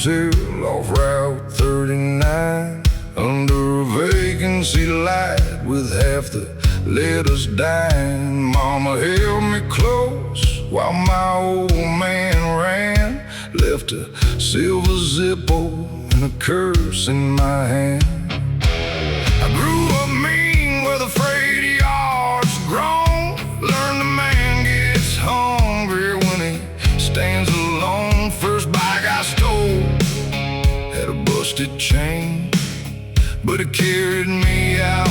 motel off Route 39, under a vacancy light with half the letters dying. Mama held me close while my old man ran, left a silver Zippo and a curse in my hand. I grew up mean where the freight yards grown. Learned a man gets hungry when he stands alone. First bike I stole had a busted chain, but it carried me out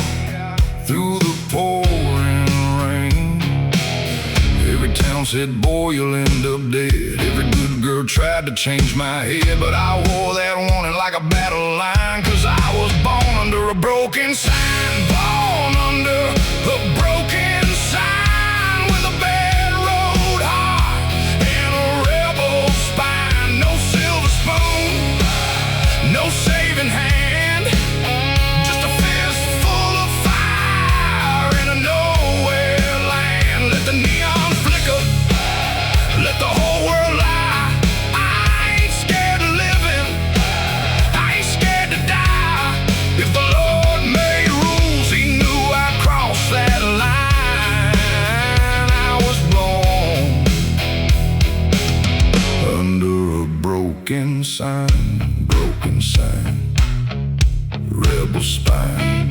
through the pouring rain. Every town said, boy, you'll end up dead. Every good girl tried to change my head, but I wore that warning like a battle line, 'cause I was born under a broken sign. Born under a broken sign, with a bad road heart and a rebel spine. No silver spoon, no saving hand, just a fist full of fire in a nowhere land. Let the neon flicker, let the whole world lie. I ain't scared of living, I ain't scared to die. If the Lord made rules, he knew I'd cross that line. I was born under a broken sign, rebel spine,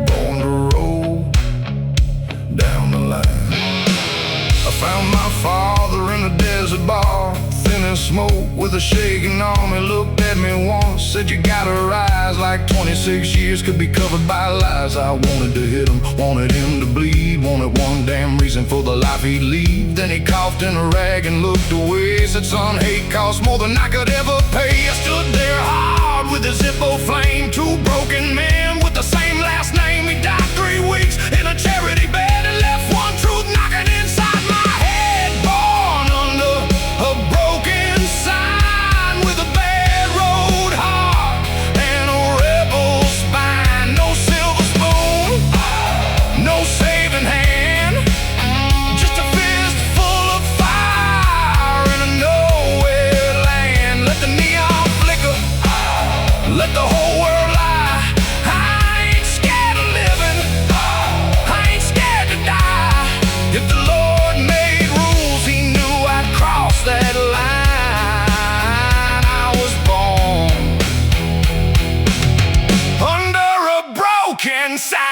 born to roll down the line. I found my father in a desert bar, thin as smoke with a shaking arm. He looked at me once, said, you gotta rise, like 26 years could be covered by lies. I wanted to hit him, wanted him to bleed, wanted one damn reason for the life he'd lead. Then he coughed in a rag and looked away, said, son, hate costs more than I could ever pay. I stood there hard with his Zippo flame, two broken men with the same last name. He died 3 weeks in a charity bed and left one truth knocking inside my head. Born under a broken sign, with a bad road heart and a rebel spine. No silver spoon, no saving hand, just a fist full of fire in a nowhere land. Let the neon flicker, let the whole world lie. I ain't scared of living, I ain't scared to die. If the Lord made rules, he knew I'd cross that line. I was born under a broken sign.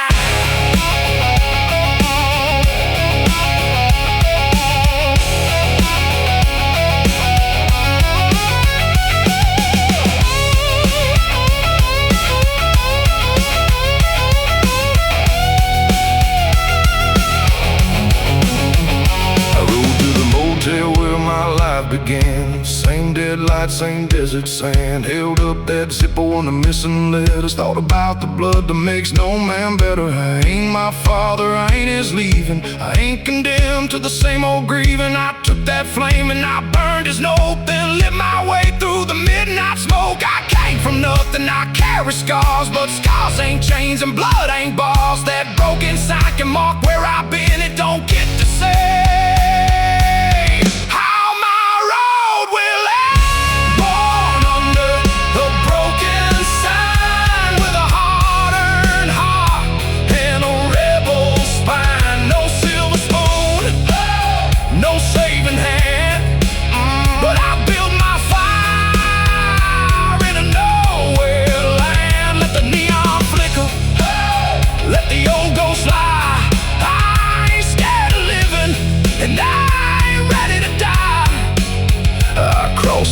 Where my life began, same dead light, same desert sand. Held up that Zippo on the missing letters, thought about the blood that makes no man better. I ain't my father, I ain't his leaving, I ain't condemned to the same old grieving. I took that flame and I burned his note, then lit my way through the midnight smoke. I came from nothing, I carry scars, but scars ain't chains and blood ain't bars. That broken sign can mark where I've been, it don't get to say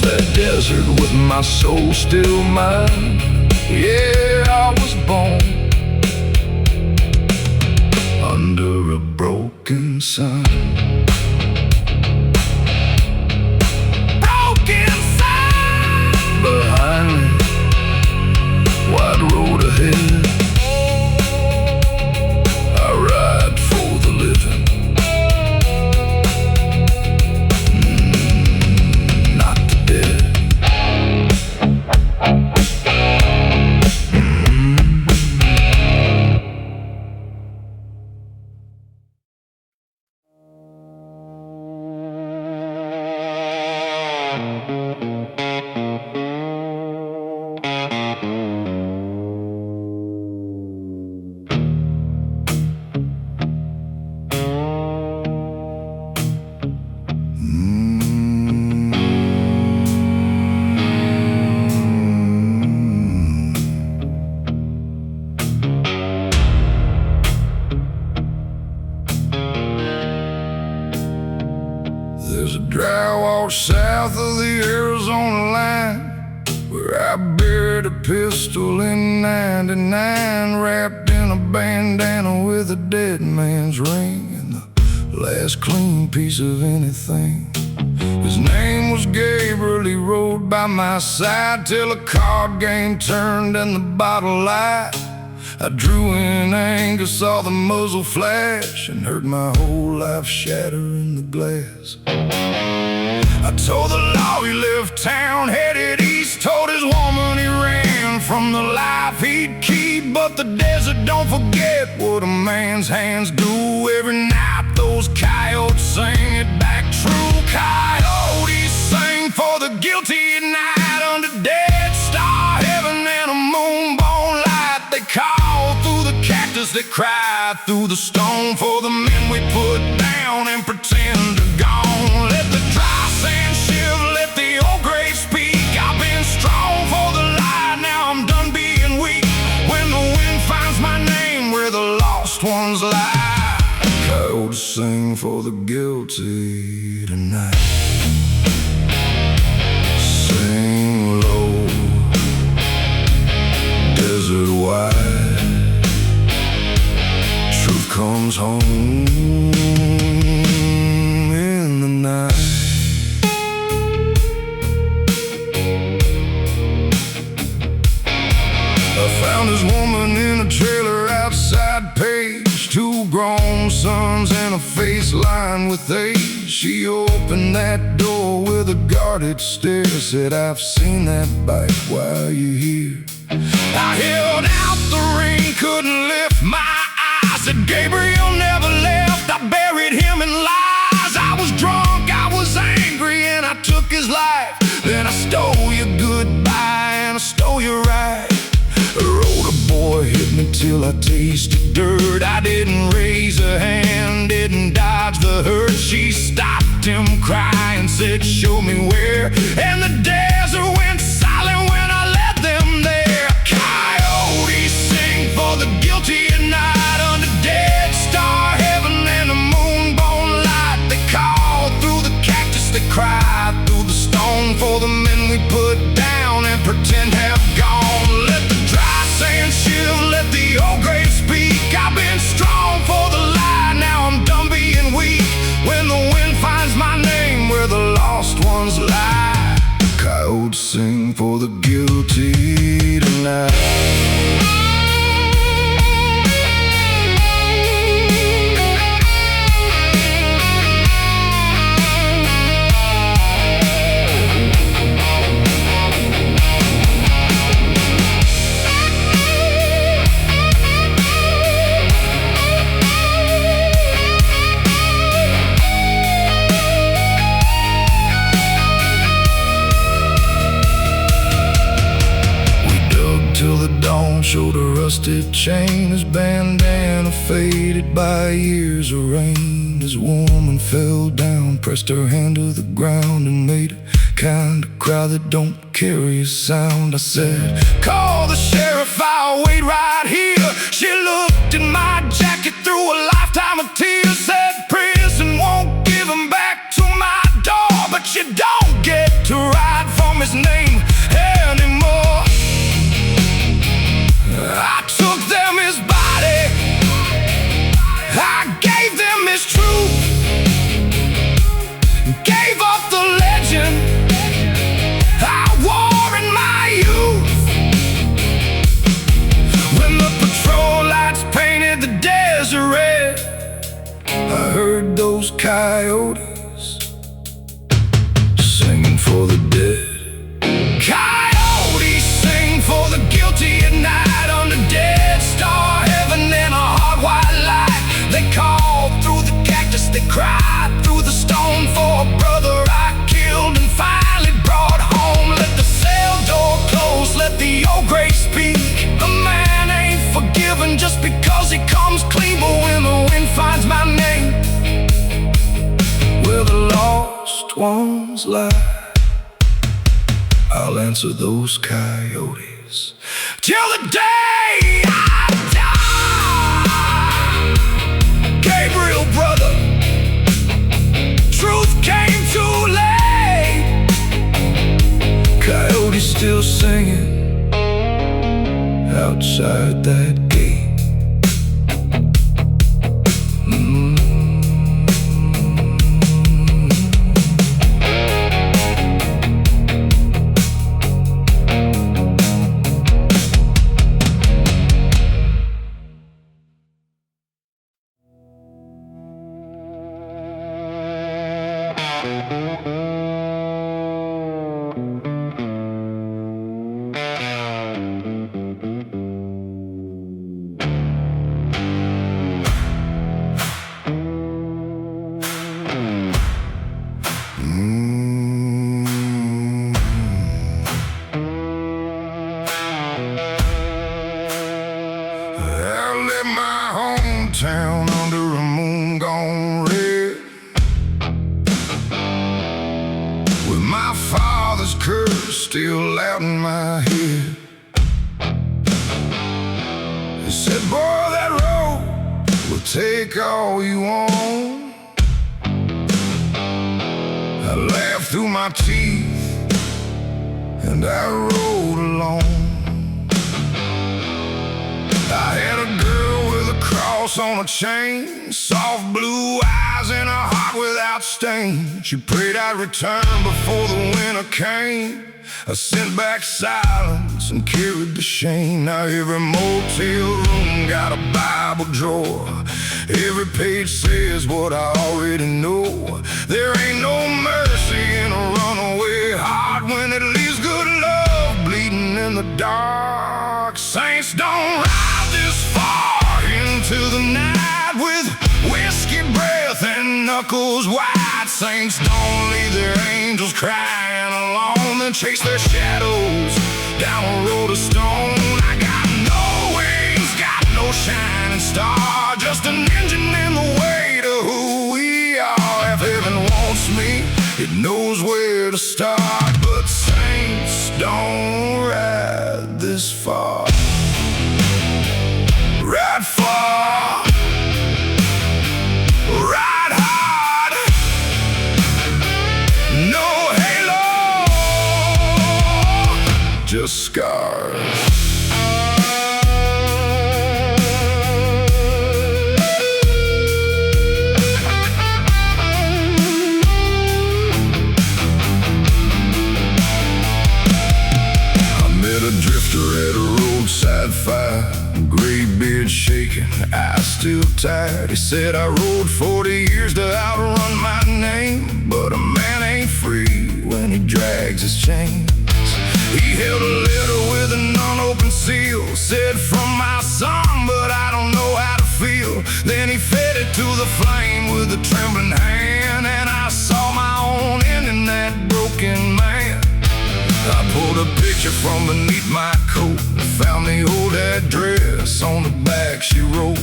that desert with my soul still mine. Yeah, I was born under a broken sun. Broken sun! Behind me, wide road ahead, I ride for the living. walked south of the Arizona line, where I buried a pistol in '99, wrapped in a bandana with a dead man's ring, and the last clean piece of anything. His name was Gabriel, he rode by my side till the card game turned and the bottle light. I drew in anger, saw the muzzle flash, and heard my whole life shatter in the glass. I told the law he left town, headed east, told his woman he ran from the life he'd keep. But the desert don't forget what a man's hands do. Every night those coyotes sing it back true. Coyotes sing for the guilty at night, under dead star heaven and a moonbone light. They call through the cactus, they cry through the stone for the men we put down and pretend are gone. Let the dry sand shiver, let the old grave speak. I've been strong for the light, now I'm done being weak. When the wind finds my name where the lost ones lie, coyotes sing for the guilty tonight. Sing low, desert wide, truth comes home in the night. I found his woman in a trailer outside Page, two grown sons and a face lined with age. She opened that door with a guarded stare, said, "I've seen that bike while you're here." I held out the ring, couldn't lift my eyes. Said Gabriel never left, I buried him in lies. I was drunk, I was angry, and I took his life. Then I stole your goodbye and I stole your right. A roller boy hit me till I tasted dirt. I didn't raise a hand, didn't dodge the hurt. She stopped him crying, said, "Show me where." And the desert went silent when I led them there. Coyotes sing for the guilty at night, under dead star heaven and a moonbone light. They call through the cactus, they cry through the stone for the men we put down and pretend have gone. Let the dry sand shiver, let the old grave speak. I've been strong for the light, now I'm done being weak. When the wind finds my name where the lost ones lie, coyotes sing for the guilty tonight. Till the dawn showed a rusted chain, his bandana faded by years of rain. His woman fell down, pressed her hand to the ground, and made a kind of cry that don't carry a sound. I said, "Call the sheriff, I'll wait right here." She looked in my jacket through a lifetime of tears, said, "Prison won't give him back to my door, but you don't get to ride from his name anymore." I took them his body, I gave them his truth, gave up the legend I wore in my youth. When the patrol lights painted the desert red, I heard those coyotes singing for the dead. Coyotes sing for the guilty at night, under dead star heaven and a hard white light. They call through the cactus, they cry through the stone for a brother I killed and finally brought home. Let the cell door close, let the old grave speak. A man ain't forgiven just because he comes clean, but when the wind finds my name where the lost ones lie, I'll answer those coyotes till the day I die. Gabriel, brother, truth came too late. town under a moon gone red, with my father's curse still loud in my head. He said, boy, that road will take all you want. I laughed through my teeth and I rode along. I had a girl with a cross on a chain, soft blue eyes and a heart without stain. She prayed I'd return before the winter came. I sent back silence and carried the shame. Now every motel room got a Bible drawer. Every page says what I already know. There ain't no mercy in a runaway heart when it leaves good love bleeding in the dark. Saints don't ride this far into the night with whiskey breath and knuckles wide. Saints don't leave their angels crying alone, then chase their shadows down a road of stone. I got no wings, got no shining star, just an engine in the way to who we are. If heaven wants me, it knows where to start. But saints don't ride this far. Ride far, ride hard, no halo, just scars. I met a drifter at a roadside fire, gray beard shaking, eyes still tired. He said, I rode 40 years to outrun my name, but a man ain't free when he drags his chains. He held a letter with an unopened seal, said, from my son, but I don't know how to feel. Then he fed it to the flame with a trembling hand, and I saw my own end in that broken man. I pulled a picture from beneath my coat, found the old address on the back she wrote.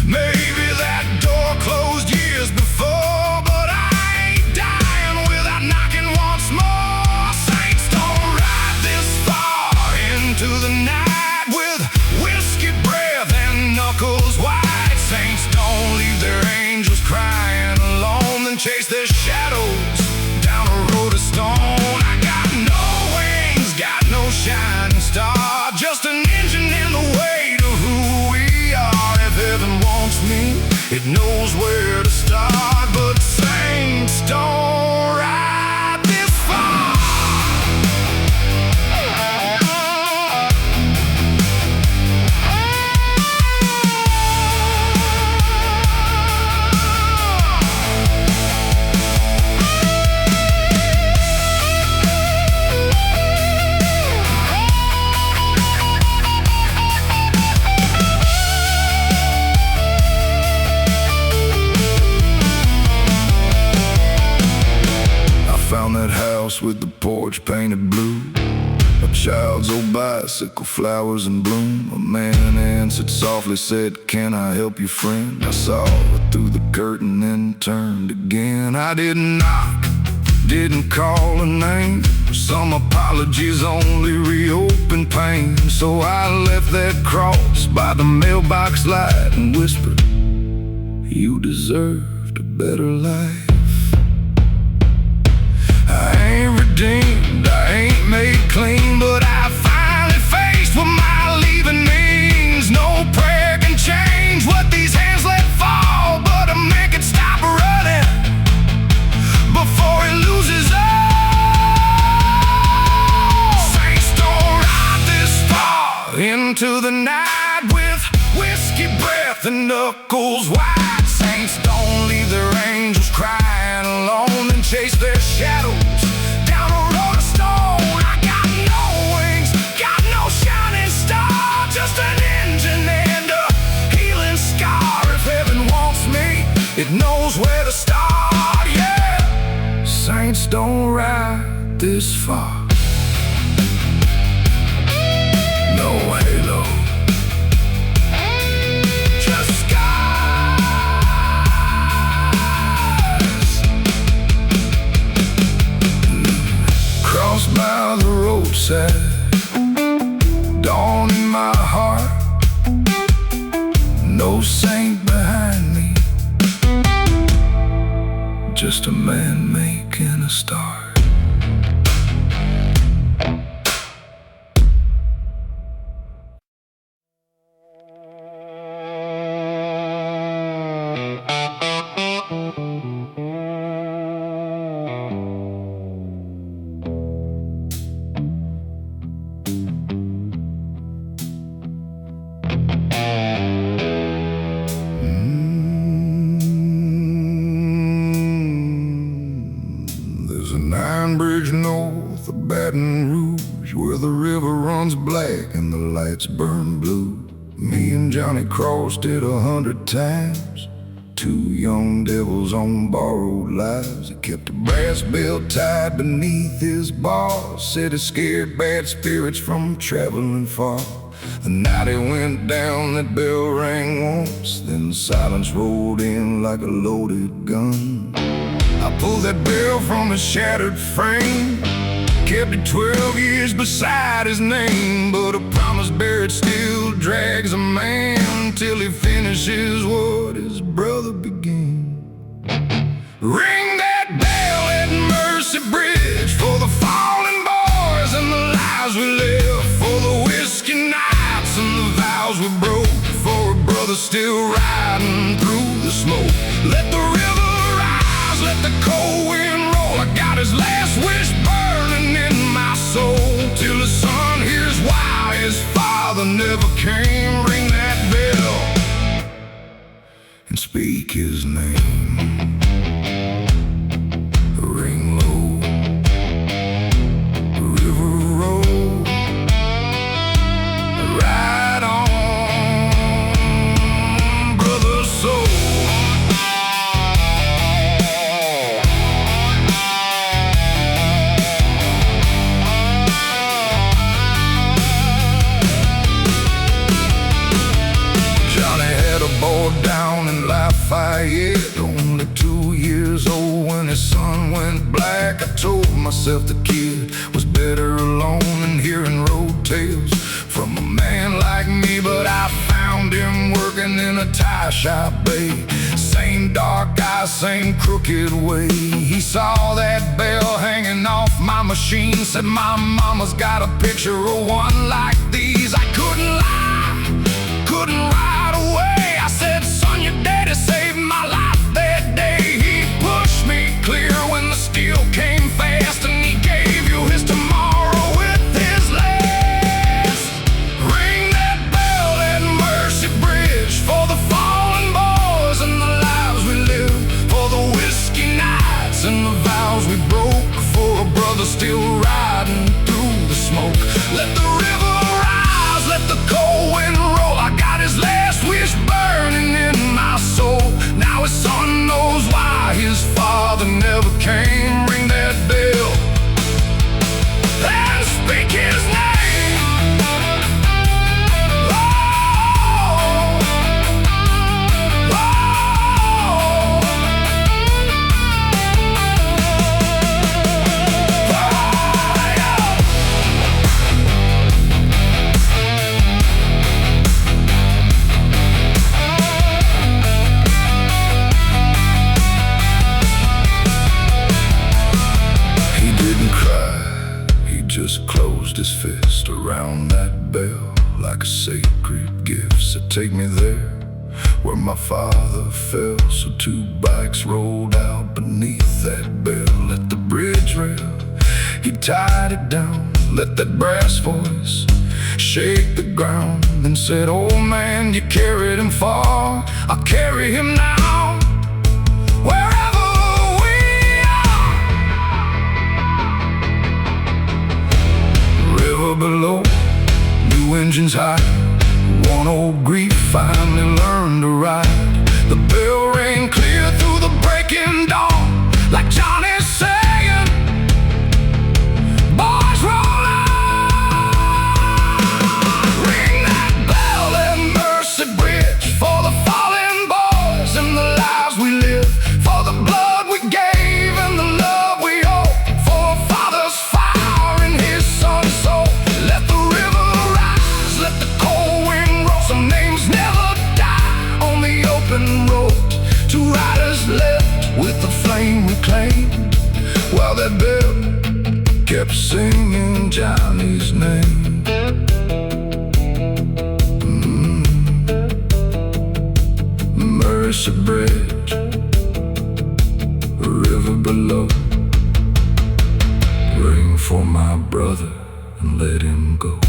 Maybe that door closed years before, but I ain't dying without knocking once more. Saints don't ride this far into the night with whiskey breath and knuckles wide. Saints don't leave their angels crying alone, then chase their shadows down a road of stone. I got no wings, got no shining star, just an engine in the way to who we are. If heaven wants me, it knows where to start. But saints don't ride this far. Found that house with the porch painted blue, a child's old bicycle, flowers in bloom. A man answered softly, said, can I help you, friend? I saw her through the curtain, then turned again. I didn't knock, didn't call her name. Some apologies only reopen pain. So I left that cross by the mailbox light and whispered, you deserved a better life. I ain't redeemed, I ain't made clean, but I finally faced what my leaving means. No prayer can change what these hands let fall, but a man can stop running before he loses all. Saints don't ride this far into the night with whiskey breath and knuckles wide. Saints don't leave their angels crying alone, then chase their shadows down a road of stone. I got no wings, got no shining star, just an engine and a healing scar. If heaven wants me, it knows where to start. Yeah, saints don't ride this far. No halo, just scars. no saint behind me, just a man making a start. There's an iron bridge north of Baton Rouge, where the river runs black and the lights burn blue. Me and Johnny crossed it 100 times, two young devils on borrowed lives. He kept a brass belt tied beneath his bars, said it scared bad spirits from traveling far. The night it went down, that bell rang once, then the silence rolled in like a loaded gun. I pulled that bell from its shattered frame, kept it 12 years beside his name. But a promise buried still drags a man till he finishes what his brother began. Ring that bell at Mercy Bridge for the fallen boys and the lives we live, for the whiskey nights and the vows we broke, for a brother still riding through the smoke. Let the river rise, let the cold wind roll. I got his last wish burning in my soul, till his son hears why his father never came. Ring that bell and speak his name. Ring low, river roll, ride on, brother soul. Down in Lafayette, only 2 years old when his son went black. I told myself the kid was better alone than hearing road tales from a man like me. But I found him working in a tie shop, babe. Same dark eyes, same crooked way. He saw that bell hanging off my machine, said my mama's got a picture of one like these. I couldn't lie, couldn't ride away. I said, son, your daddy saved my life that day. He pushed me clear when the steel came fast, and he gave you his tomorrow with his last. Ring that bell at Mercy Bridge for the fallen boys and the lives we live, for the whiskey nights and the vows we broke, for a brother still riding through the smoke. Let the river rise, let the cold wind roll. I got his last wish burning in my soul. Now his son knows why his father never came. Ring that bell and speak his name. Just closed his fist around that bell like a sacred gift. Said, take me there where my father fell. So 2 bikes rolled out beneath that bell. At the bridge rail, he tied it down. Let that brass voice shake the ground, then said, oh man, you carried him far, I'll carry him now, wherever we are. River below, new engines high, one old grief finally learned to ride. The bell rang clear through the breaking dawn, like Johnny's saying, boys roll on. Ring that bell at Mercy Bridge for the fallen boys and the lives we live, for the blood we gave and the love we owe, for a father's fire in his son's soul. Let the river rise, let the cold wind roll. Some names never die on and wrote. Two riders left with the flame reclaimed, while that bell kept singing Johnny's name. Mercy Bridge, a river below. Ring for my brother and let him go.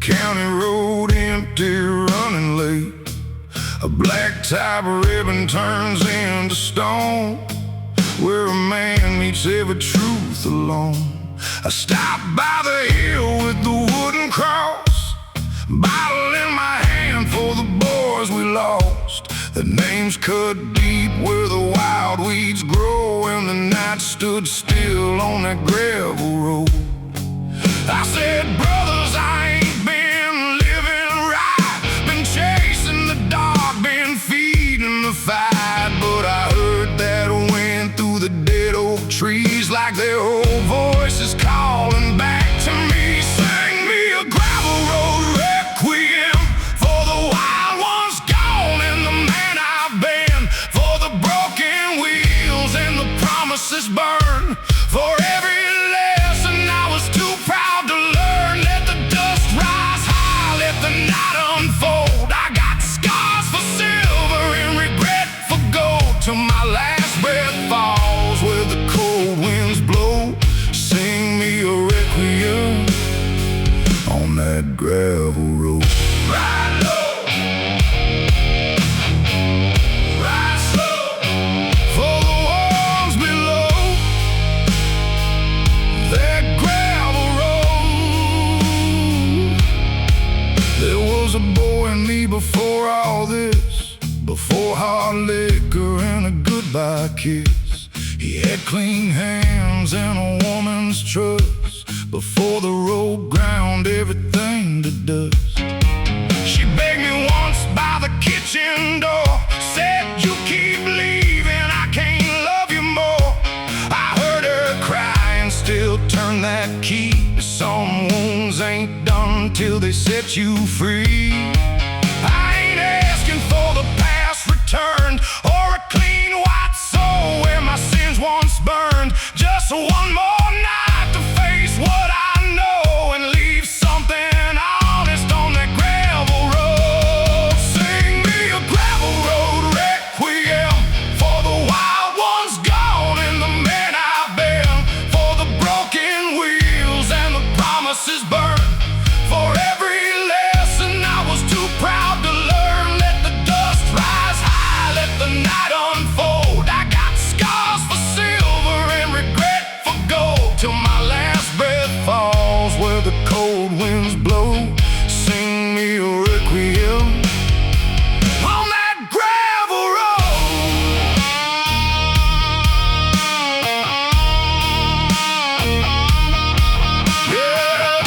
County road empty, running late. A black top ribbon turns into stone, where a man meets every truth alone. I stopped by the hill with the wooden cross, bottle in my hand for the boys we lost. The names cut deep where the wild weeds grow, and the night stood still on that gravel road. I said, brothers, I ain't been living right, been chasing the dark, been feeding the fight. But I heard that wind through the dead oak trees, like their old voices calling back to me. Sing me a gravel road requiem for the wild ones gone and the man I've been, for the broken wheels and the promises burned, for every lesson I was too proud to learn. Let the dust rise high, let the night unfold. I got scars for silver and regret for gold, till my last breath falls where the cold winds blow. Sing me a requiem on that gravel road. Ride low, ride slow, for the ones below that gravel road. There was a boy in me before all this, before hard liquor and a goodbye kiss. He had clean hands and a woman's trust, before the road ground everything to dust. She begged me once by the kitchen door, said, you keep leaving, I can't love you more. I heard her cry and still turn that key. Some wounds ain't done till they set you free. I ain't asking for the past returned, or a clean white soul where my sins once burned. Just one more night to face what I know and leave something honest on that gravel road. Sing me a gravel road requiem for the wild ones gone and the man I've been, for the broken wheels and the promises burned, for every lesson I was too proud to learn. Let the dust rise high, let the night unfold. I got scars for silver and regret for gold, till my last breath falls where the cold winds blow. Sing me a requiem on that gravel road. Yeah.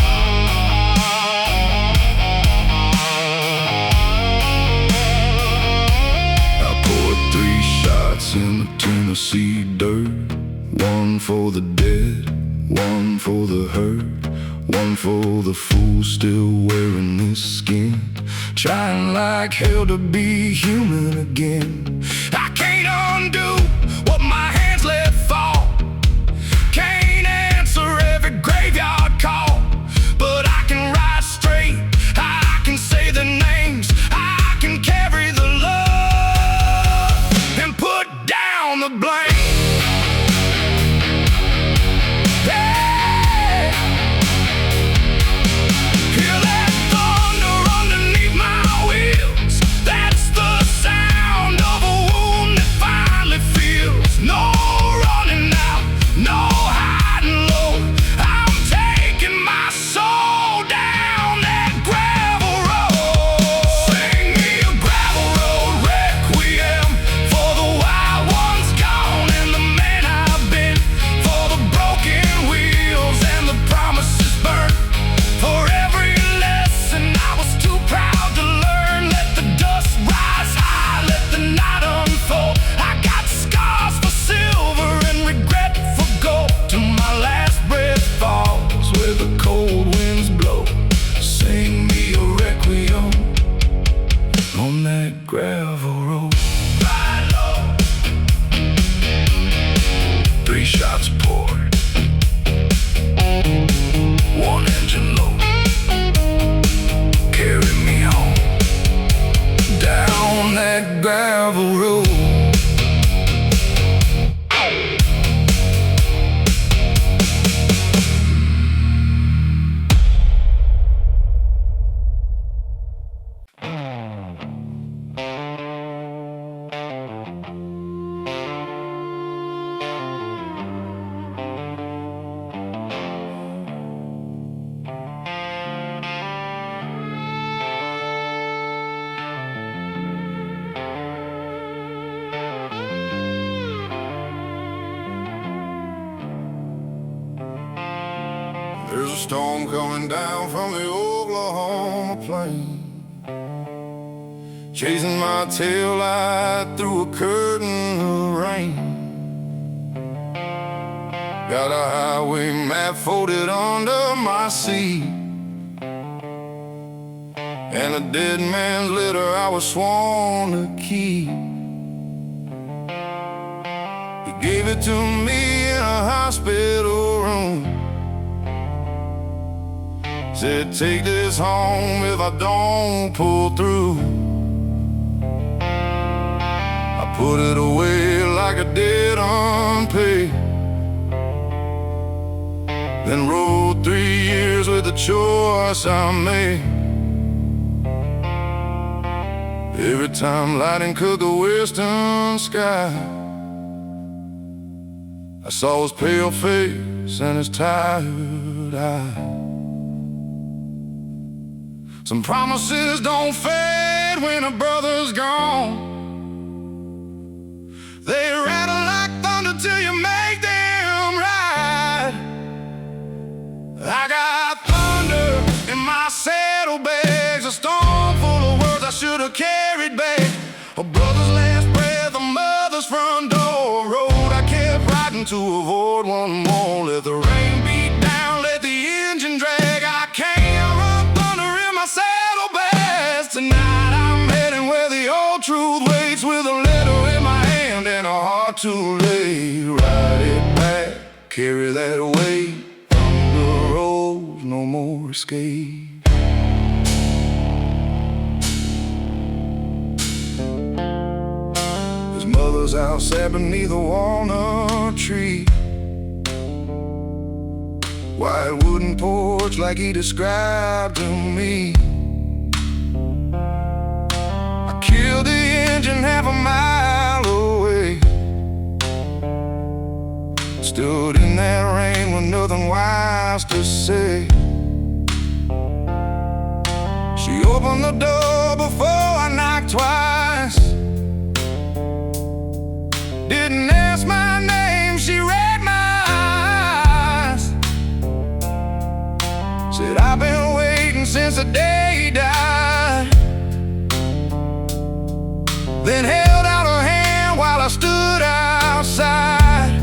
for the hurt, one for the fool still wearing this skin, trying like hell to be human again. I can't undo what my hands let fall, can't answer every graveyard call, but I can ride straight, I can say the names, I can carry the love and put down the blame. Gravel road, ride low, 3 shots poured, 1 engine low, carry me home, down that gravel road. There's a storm coming down from the Oklahoma plain, chasing my tail light through a curtain of rain. Got a highway map folded under my seat, and a dead man's letter I was sworn to keep. He gave it to me in a hospital room, said take this home if I don't pull through. I put it away like a debt unpaid, then rode 3 years with the choice I made. Every time lightning cut the western sky, I saw his pale face and his tired eyes. Some promises don't fade when a brother's gone, they rattle like thunder till you make them right. I got thunder in my saddlebags, a storm full of words I should have carried back. A brother's last breath, a mother's front door, a road I kept riding to avoid one more. Let the rain beat down, let the engine drag, I can't run thunder in my saddlebags. Tonight I'm heading where the old truth waits, with a letter in my hand and a heart to lay. Ride it back, carry that weight, from the road, no more escape. His mother's out sat beneath a walnut tree, white wooden porch like he described to me. I killed the engine half a mile away, stood in that rain with nothing wise to say. She opened the door before I knocked twice, didn't ask my name, she read my eyes. Said I've been waiting since the day he died, then held out her hand while I stood outside.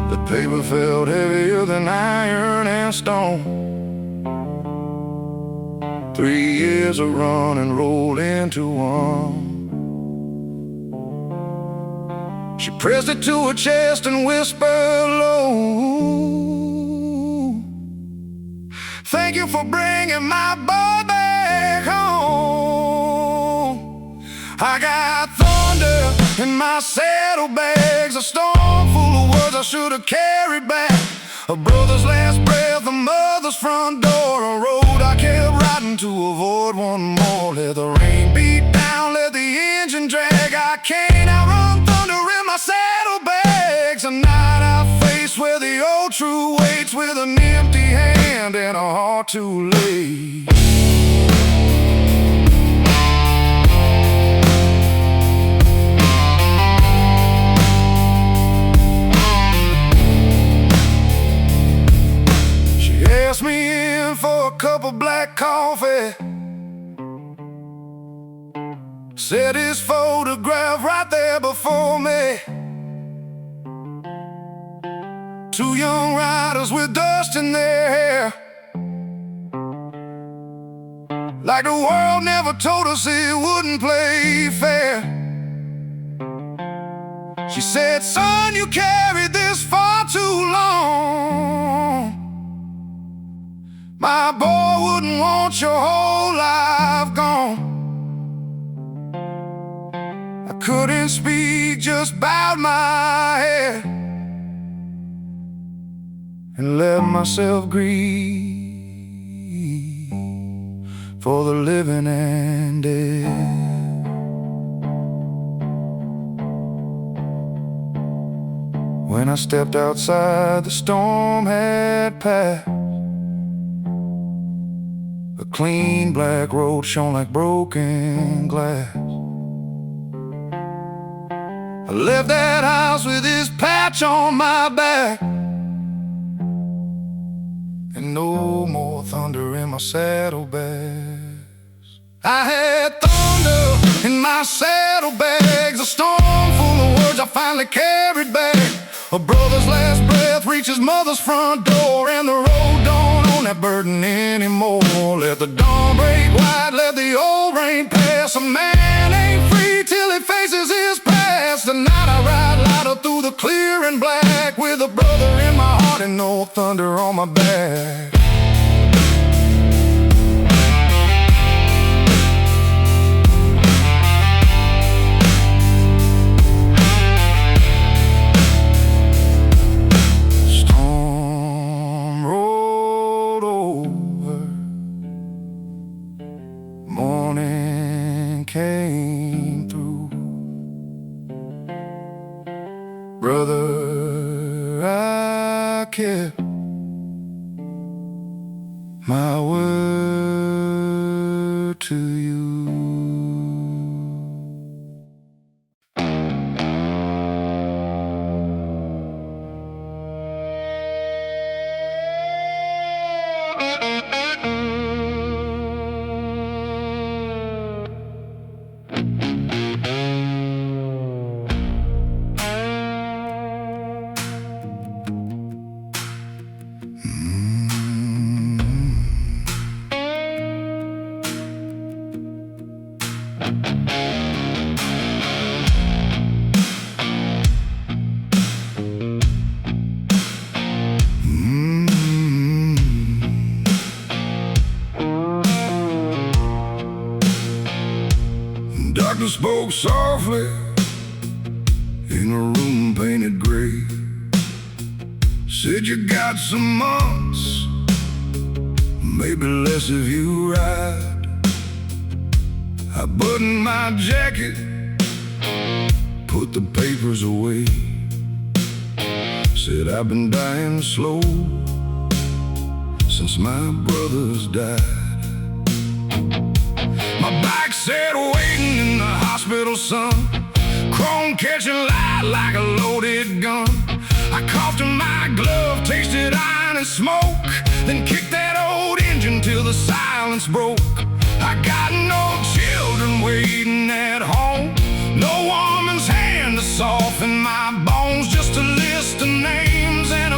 The Paper felt heavier than iron and stone. 3 years of running rolled into one. She pressed it to her chest and whispered low, "Thank you for bringing my boy back home." I got thunder in my saddlebags, a storm full of words I should have carried back. A brother's last breath, a mother's front door, a road I kept riding to avoid one more. Let the rain beat down, let the engine drag. I can't outrun thunder in my saddlebags. A night I face where the old true waits, with an empty hand and a heart too late. Asked me in for a cup of black coffee, said his photograph right there before me. 2 young riders with dust in their hair, like the world never told us it wouldn't play fair. She said, "Son, you carried this far too long. My boy wouldn't want your whole life gone." I couldn't speak, just bowed my head and let myself grieve for the living and dead. When I stepped outside, the storm had passed. A clean black road shone like broken glass. I left that house with this patch on my back, and no more thunder in my saddlebags. I had thunder in my saddlebags, a storm full of words I finally carried back. A brother's last breath reached his mother's front door, and the road don't own that burden anymore. Let the dawn break wide, let the old rain pass. A man ain't free till he faces his past. Tonight I ride lighter through the clear and black, with a brother in my heart and no thunder on my back. Came through. Brother, I kept my word to you. Doctor spoke softly in a room painted gray. Said you got some months, maybe less if you ride. I buttoned my jacket, put the papers away. Said I've been dying slow since my brothers died. My bike sat waiting in the hospital sun, chrome catching light like a loaded gun. I coughed in my glove, tasted iron and smoke, then kicked that old engine till the silence broke. I got no children waiting at home, no woman's hand to soften my bones, just a list of names and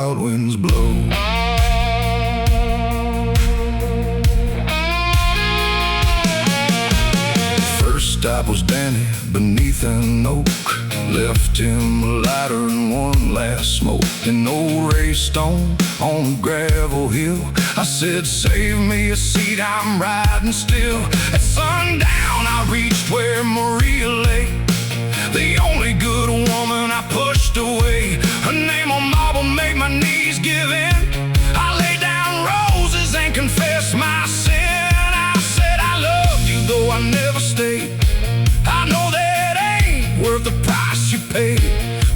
wild winds blow. First stop was Danny beneath an oak. Left him a lighter and one last smoke. An old Ray Stone on a gravel hill. I said, save me a seat, I'm riding still. At sundown I reached where Maria lay, the only good woman I pushed away. Her name on marble made my knees give in. I laid down roses and confessed my sin. I said I loved you though I never stayed. I know that ain't worth the price you paid.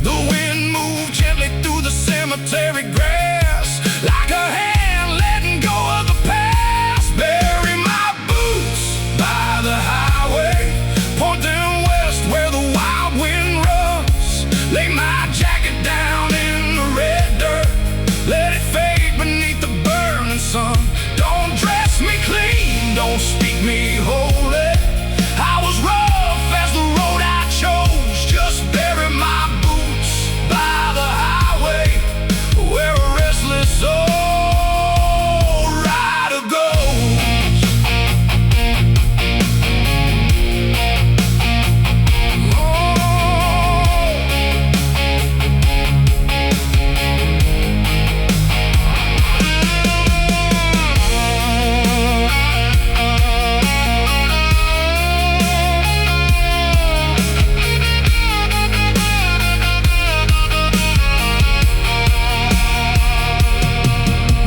The wind moved gently through the cemetery grass, like a hand letting go of the past. Bury my boots by the highway, point them west where the wild wind runs. Lay my jacket down in the red dirt, let it fade beneath the burning sun. Don't dress me clean, don't speak me holy. I was rough as the road I chose. Just bury my boots by the highway, where a restless old rider goes.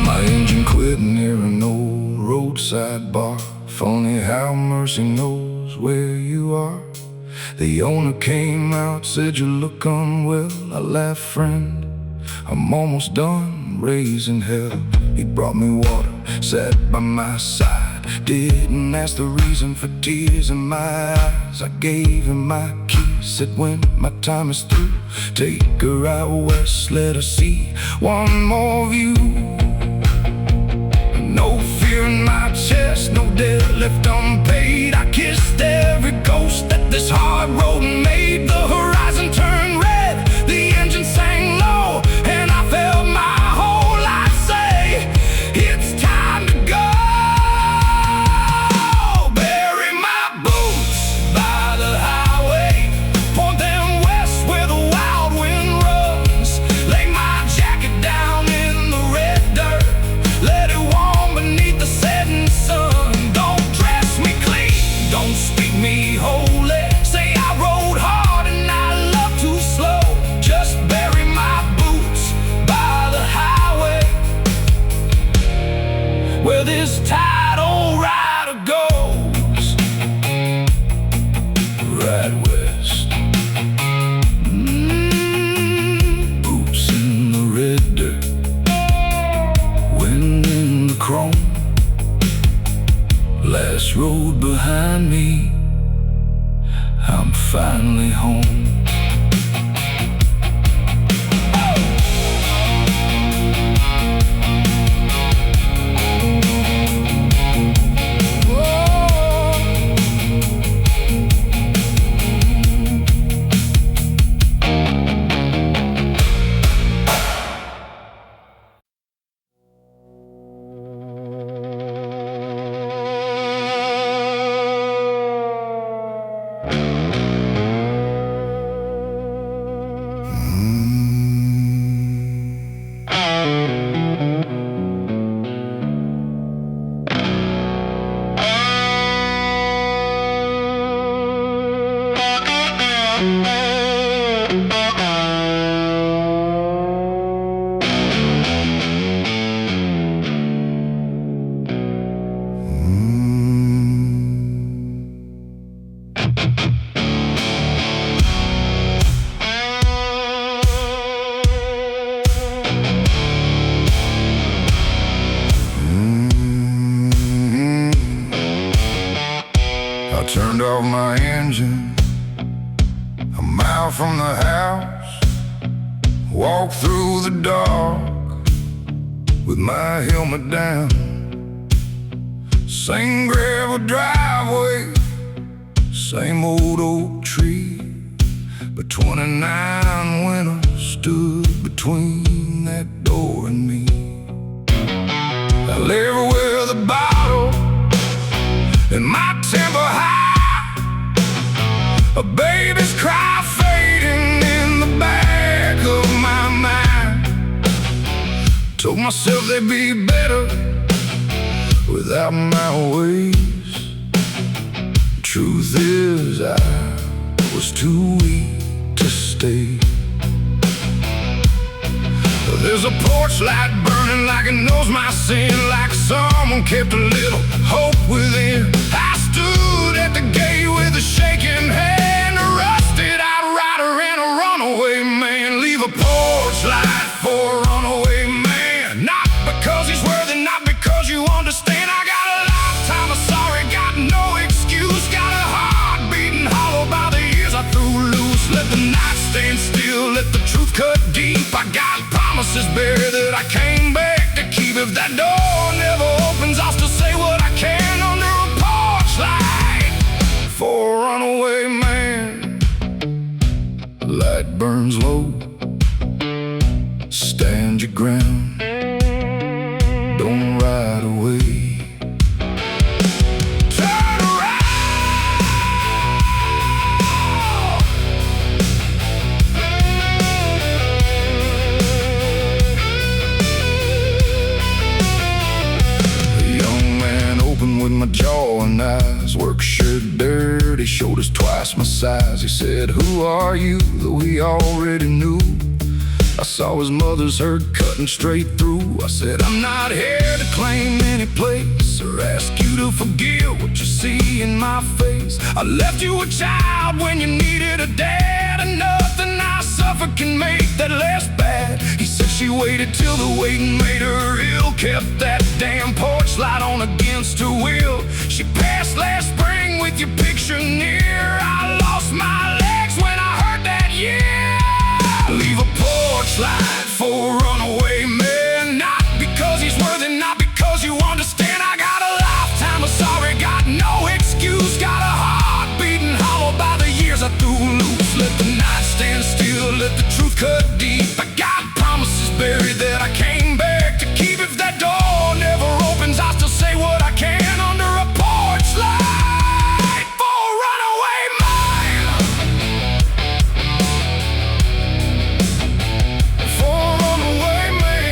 My engine quit near an old roadside bar. Funny how mercy knows where you are. The owner came out, said you look unwell. I laughed, friend, I'm almost done raising hell. He brought me water, sat by my side, didn't ask the reason for tears in my eyes. I gave him my keys, said when my time is through, take her out west, let her see one more view. No fear in my chest, no debt left unpaid. I kissed every ghost that this hard road made. The horizon turned red, the engine sang low, and I felt my whole life say, it's time to go. Bury my boots by the highway, point them west where the wild wind runs. Lay my jacket down in the red dirt, let it warm beneath the setting sun. Don't dress me clean, don't speak me holy. Say I rode hard and I love too slow. Just bury my boots by the highway, where this tired old rider goes. Right west. Boots in the red dirt, wind in the chrome. Last road behind me, I'm finally home. Turned off my engine a mile from the house, walked through the dark with my helmet down. Same gravel driveway, same old oak tree, but 29 winters stood between that door and me. I live with a bottle and my temper high, a baby's cry fading in the back of my mind. Told myself they'd be better without my ways. Truth is, I was too weak to stay. There's a porch light burning like it knows my sin, like someone kept a little hope within. I stood at the gate with a shaking hand, a rusted out rider and a runaway man. Leave a porch light for a runaway man, not because he's worthy, not because you understand. I got a lifetime of sorry, got no excuse, got a heart beating hollow by the years I threw loose. Let the night stand still, let the truth cut deep. I got promises buried that I came back to keep. If that door never opens, I'll still say what I can under a porch light for a runaway man. Light burns low, stand your ground, don't ride away. Turn around. A young man open with my jaw and eyes, work shirt dirty, shoulders twice my size. He said, "Who are you?" Though he already knew. I saw his mother's herd cutting straight through. I said, "I'm not here to claim any place or ask you to forgive what you see in my face. I left you a child when you needed a dad, and nothing I suffer can make that less bad." He said she waited till the waiting made her ill, kept that damn porch light on against her will. She passed last spring with your picture near. I lost my legs when I heard that year. Leave a porch light for a runaway man, not because he's worthy, not because you understand. I got a lifetime of sorry, got no excuse, got a heart beating hollow by the years I threw loose. Let the night stand still, let the truth cut deep. I got promises buried that I came back to keep. If that door never opens, I'll still say what I can under a porch light for a runaway man. For a runaway man.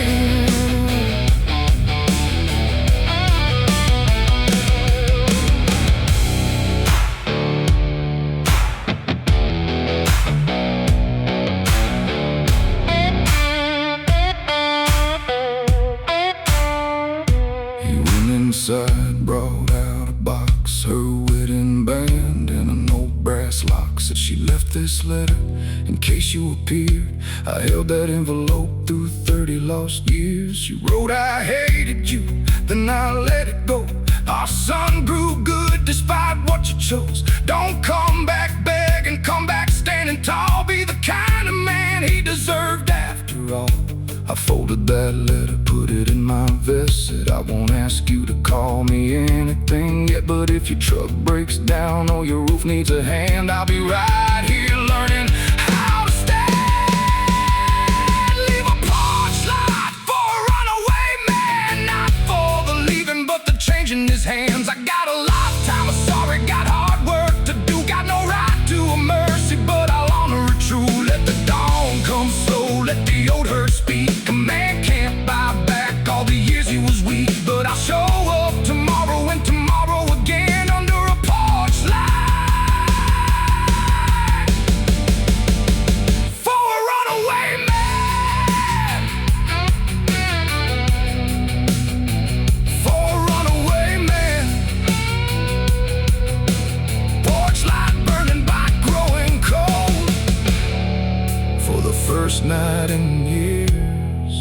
He went inside, brought out a box, her wedding band and an old brass lock. Said she left this letter in case you appeared. I held that envelope through 30 lost years. She wrote, "I hated you, then I let it go. Our son grew good despite what you chose. Don't come back begging, come back standing tall. Be the kind of man he deserved after all." I folded that letter, put it in my vest, said, "I won't ask you to call me anything yet, but if your truck breaks down or your roof needs a hand, I'll be right here learning how to stand." Leave a porch light for a runaway man, not for the leaving, but the change in his hands. I got a lifetime of sorry, got hard work to do, got no right to a mercy, but I'll honor it true. Let the dawn come slow, let the old hurt speak. A man can't buy back all the years he was weak, but I'll show up tomorrow and tomorrow again under a porch light for a runaway man. For a runaway man. Porch light burning by growing cold. For the first night in years,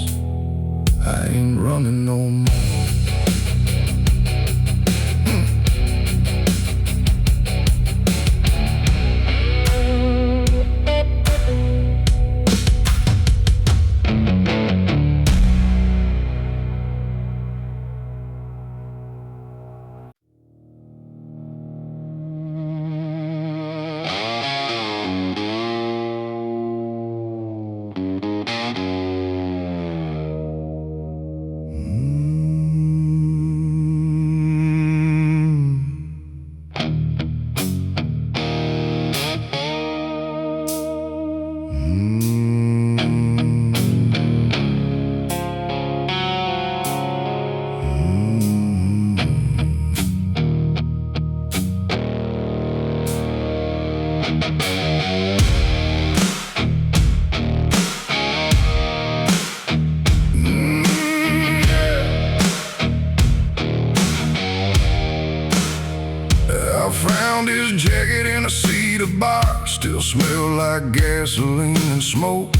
bar still smell like gasoline and smoke.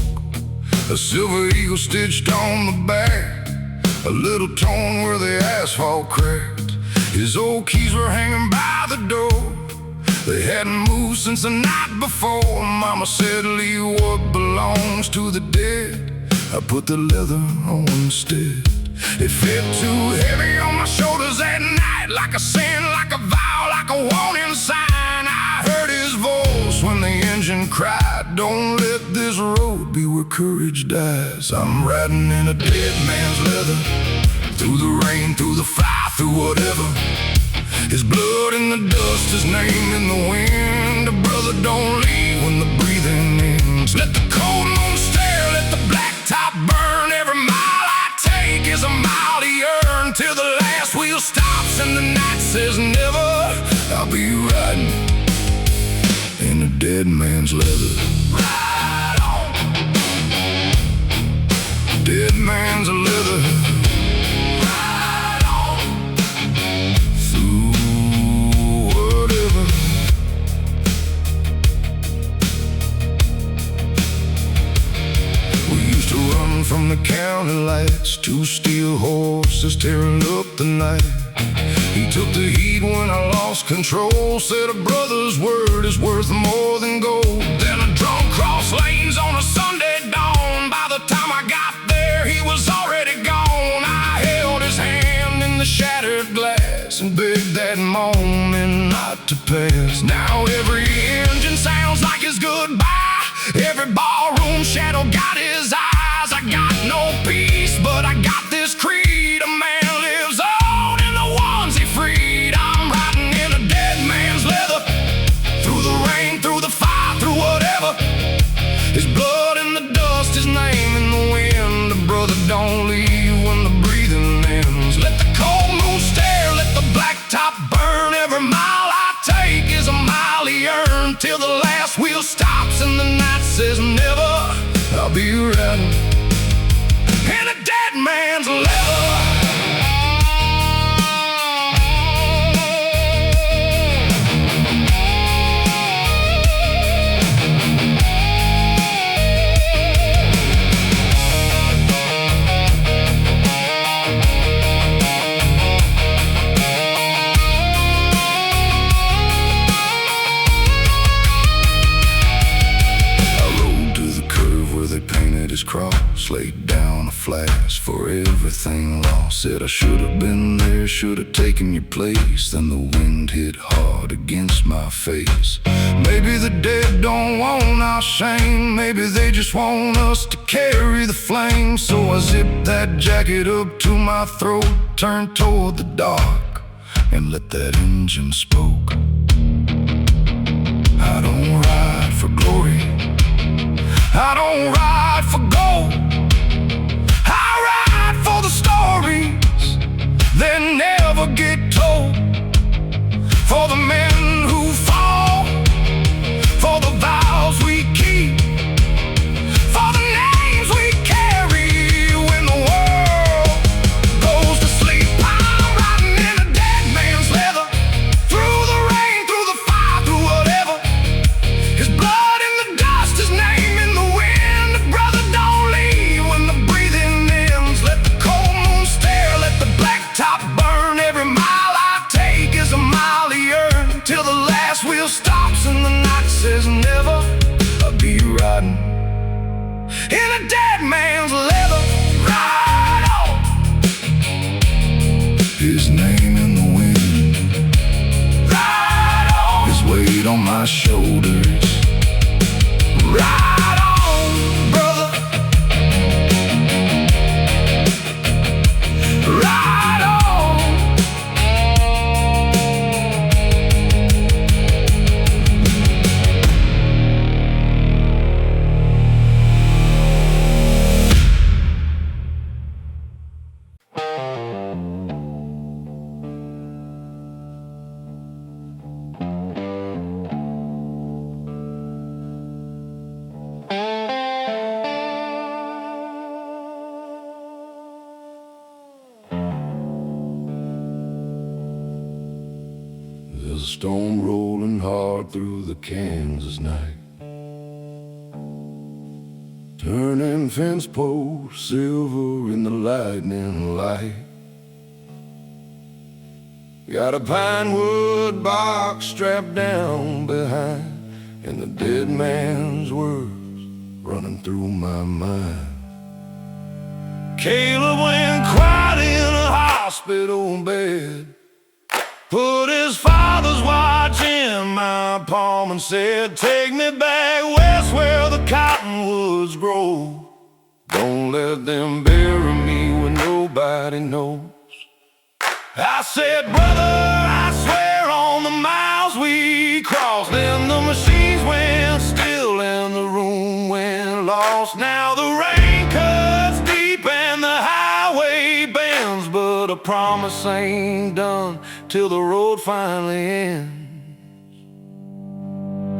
A silver eagle stitched on the back, a little torn where the asphalt cracked. His old keys were hanging by the door. They hadn't moved since the night before. Mama said, leave what belongs to the dead. I put the leather on instead. It fit too heavy on my shoulders that night, like a sin, like a vow, like a warning sign. I heard his voice when the engine cried, don't let this road be where courage dies. I'm riding in a dead man's leather, through the rain, through the fire, through whatever. His blood in the dust, his name in the wind. A brother don't leave when the breathing ends. Let the cold moon stare, let the black top burn. Every mile I take is a mile to yearn, till the last wheel stops and the night says never. I'll be riding in a dead man's leather. Ride on, dead man's leather. From the county lights, two steel horses tearing up the night. He took the heat when I lost control, said a brother's word is worth more than gold. Then I drove cross lanes on a Sunday dawn. By the time I got there, he was already gone. I held his hand in the shattered glass and begged that moment not to pass. Now every engine sounds like his goodbye. Every ballroom shadow got his eyes. I got no peace, but I got this creed. A man lives on in the ones he freed. I'm riding in a dead man's leather, through the rain, through the fire, through whatever. His blood in the dust, his name in the wind. A brother don't leave when the breathing ends. Let the cold moon stare, let the black top burn. Every mile I take is a mile he earned, till the last wheel stops and the night says never. I'll be riding in a dead man's leather. His cross, laid down a flash for everything lost. Said I should have been there, should have taken your place. Then the wind hit hard against my face. Maybe the dead don't want our shame, maybe they just want us to carry the flame. So I zipped that jacket up to my throat, turned toward the dark, and let that engine spoke. I don't ride for glory, I don't ride for gold. I ride for the stories that never get told. For the men who fall, for the vows we keep, for the names we carry when the world goes to sleep. I'm riding in a dead man's leather, through the rain, through the fire, through whatever. His blood in the dust, his name. Top burn, every mile I take is a mile he earned, till the last wheel stops and the night says never. I'll be riding in a dead man's leather. Ride on, his name in the wind. Ride on, his weight on my shoulders. Ride on, brother. Ride. storm rolling hard through the Kansas night. Turning fence posts silver in the lightning light. Got a pine wood box strapped down behind, and the dead man's words running through my mind. Caleb went quiet in a hospital bed, put his father's watch in my palm and said, "Take me back west where the cottonwoods grow. Don't let them bury me where nobody knows." I said, "Brother, I swear on the miles we crossed, then the machines went still and the room went lost. Now the rain cuts deep and the highway bends, but a promise ain't done till the road finally ends.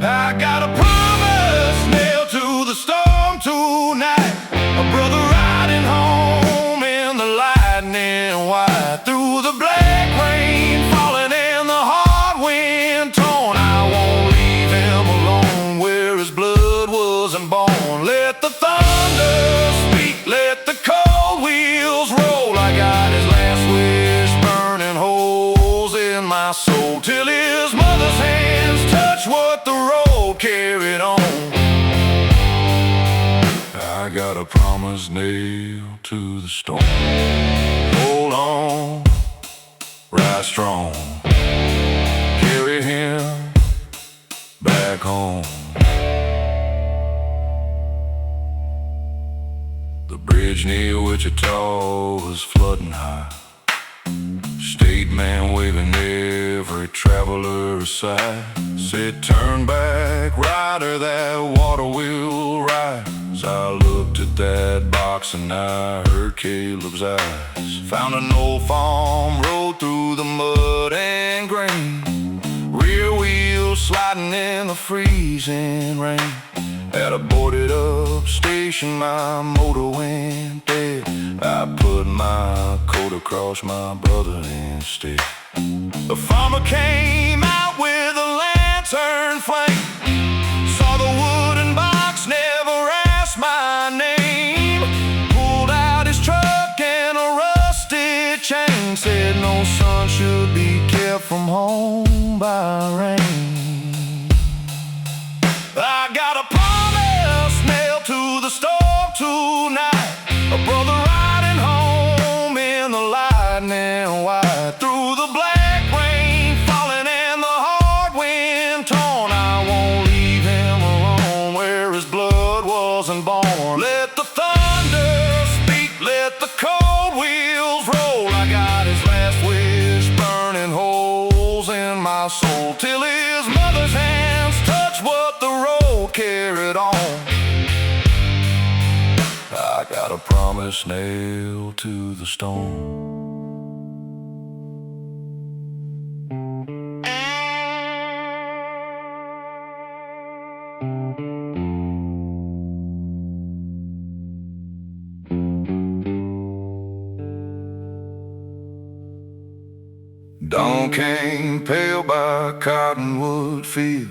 I got a promise nailed to the storm tonight, a brother riding home in the lightning white, through the black rain falling and the hard wind torn. I won't leave him alone where his blood wasn't born. Let the thunder speak, let the cold wheels roll. I got his last wish burning holes in my soul, till his mother's hands touch what the road carried on. I got a promise nailed to the stone. Hold on, ride strong, carry him back home. The bridge near Wichita was flooding high, state man waving every traveler aside. Said, "Turn back, rider, that water will rise." I looked at that box and I heard Caleb's eyes. Found an old farm road through the mud and grain, rear wheels sliding in the freezing rain. At a boarded up station my motor went dead. I put my coat across my brother instead. The farmer came out with a lantern flame, saw the wooden box, never asked my name. Pulled out his truck and a rusted chain, said no son should be kept from home by rain. I got a promise nailed to the storm tonight, a brother riding home in the lightning white, through the black rain falling and the hard wind torn. I won't leave him alone where his blood wasn't born. Let the thunder speak, let the cold wheels roll. I got his last wish burning holes in my soul, till his mother's hands touch what the road carried on. I got a promise nailed to the stone. Dawn came pale by a cottonwood field.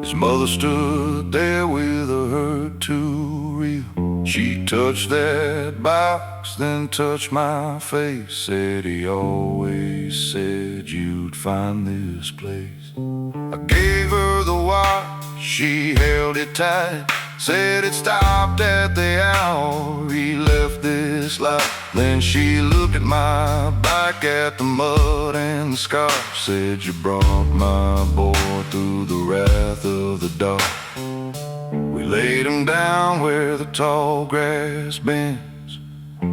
His mother stood there with a hurt too real. She touched that box, then touched my face. Said he always said you'd find this place. I gave her the watch, she held it tight, said it stopped at the hour he left this life. Then she looked at my bike, at the mud and the scars, said you brought my boy through the wrath of the dark. We laid him down where the tall grass bends,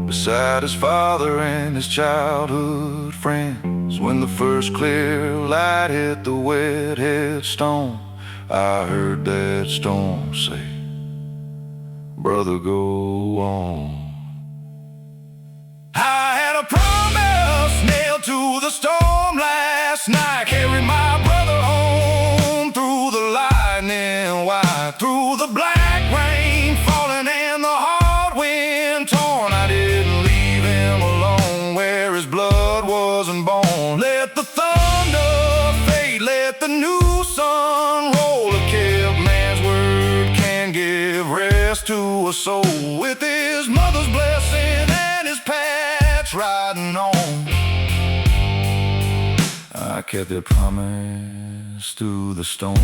beside his father and his childhood friends. When the first clear light hit the wet headstone, I heard that storm say, "Brother, go on." I had a promise nailed to the storm last night, carried my brother home through the lightning white, through the black rain falling and the hard wind torn. I didn't leave him alone where his blood wasn't born. Let the thunder fade, let that's riding on. I kept your promise through the storm.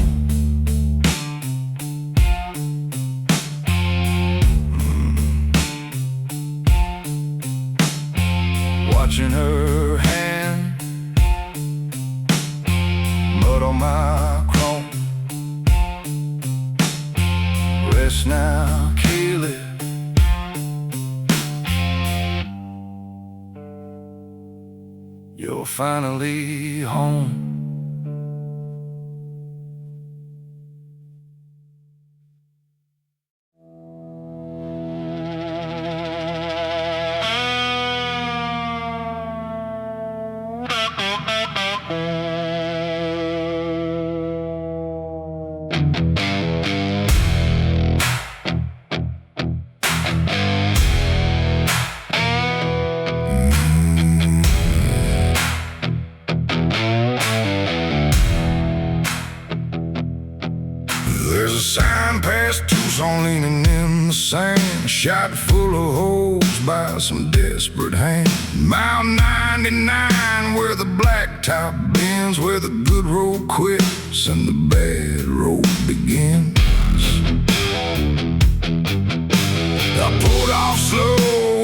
Watching her hand, mud on my chrome. Rest now, kill it. You're finally home. There's a sign past Tucson leaning in the sand, shot full of holes by some desperate hand. Mile 99 where the blacktop bends, where the good road quits and the bad road begins. I pulled off slow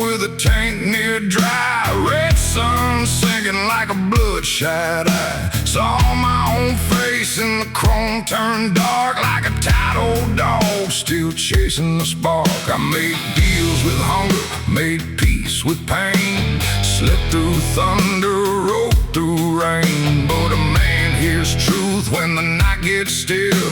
with a tank near dry, red sun sinking like a bloodshot eye. Saw my own face in the chrome turn dark, like a tight old dog still chasing the spark. I made deals with hunger, made peace with pain, slept through thunder, rode through rain. But a man hears truth when the night gets still,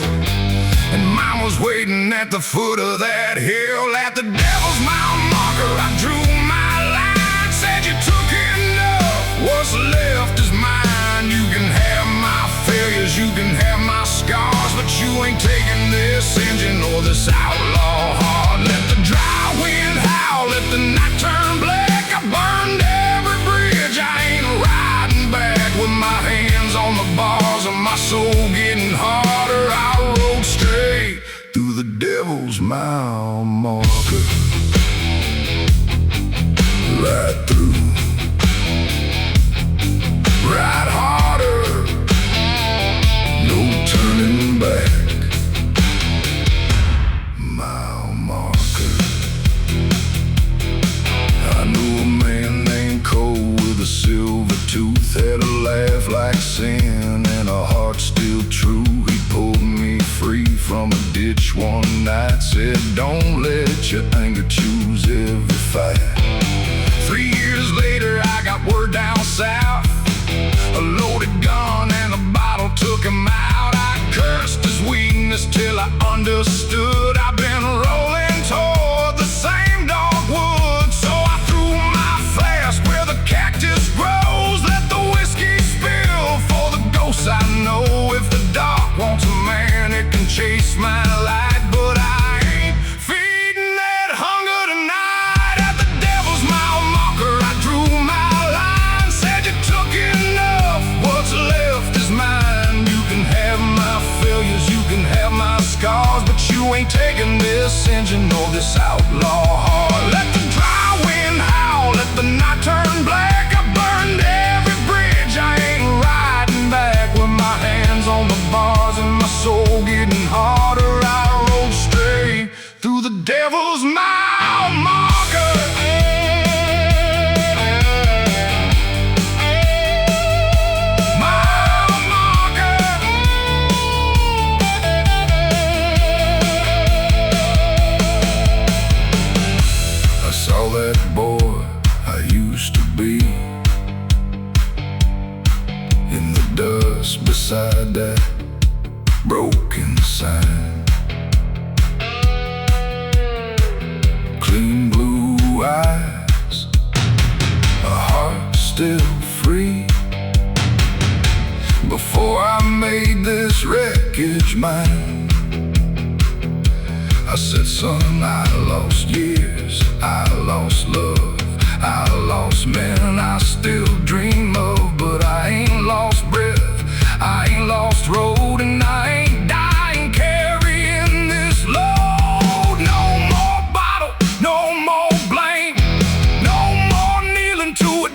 and mine was waiting at the foot of that hill. At the devil's mile marker I drew my line, said you took enough, what's left is mine. You can have my failures, you can have my scars, but you ain't taking this engine or this outlaw heart. Let the dry wind howl, let the night turn black. I burned every bridge, I ain't riding back. With my hands on the bars and my soul getting harder, I rode straight through the devil's mile marker. Right through, ride harder, no turning back. Mile marker. I knew a man named Cole with a silver tooth, had a laugh like sin and a heart still true. He pulled me free from a ditch one night, said don't let your anger choose every fight. 3 years later I got word down south, a loaded gun and a bottle took him out. I cursed his weakness till I understood. I've been rolling toward the same dogwood, so I threw my flask where the cactus grows. Let the whiskey spill for the ghosts I know. If the dark wants a man, it can chase my light, but I ain't feeding that hunger tonight. At the devil's mile marker I drew my line, said you took enough, what's left is mine. You can have my failures, you can have my scars, but you ain't taking this engine or this outlaw heart. Let the dry wind howl, let the night turn black. I burned every bridge, I ain't riding back. With my hands on the bars and my soul getting harder, I rode straight through the devil's mile marker. Mile marker. I saw that boy I used to be in the dust beside that broken sign. Clean blue eyes, a heart still free. Before I made this wreckage mine, I said, son, I lost years, I lost love, I lost men I still dream of, but I ain't lost breath, I ain't lost road, and I ain't dying carrying this load. No more bottle, no more blame, no more kneeling to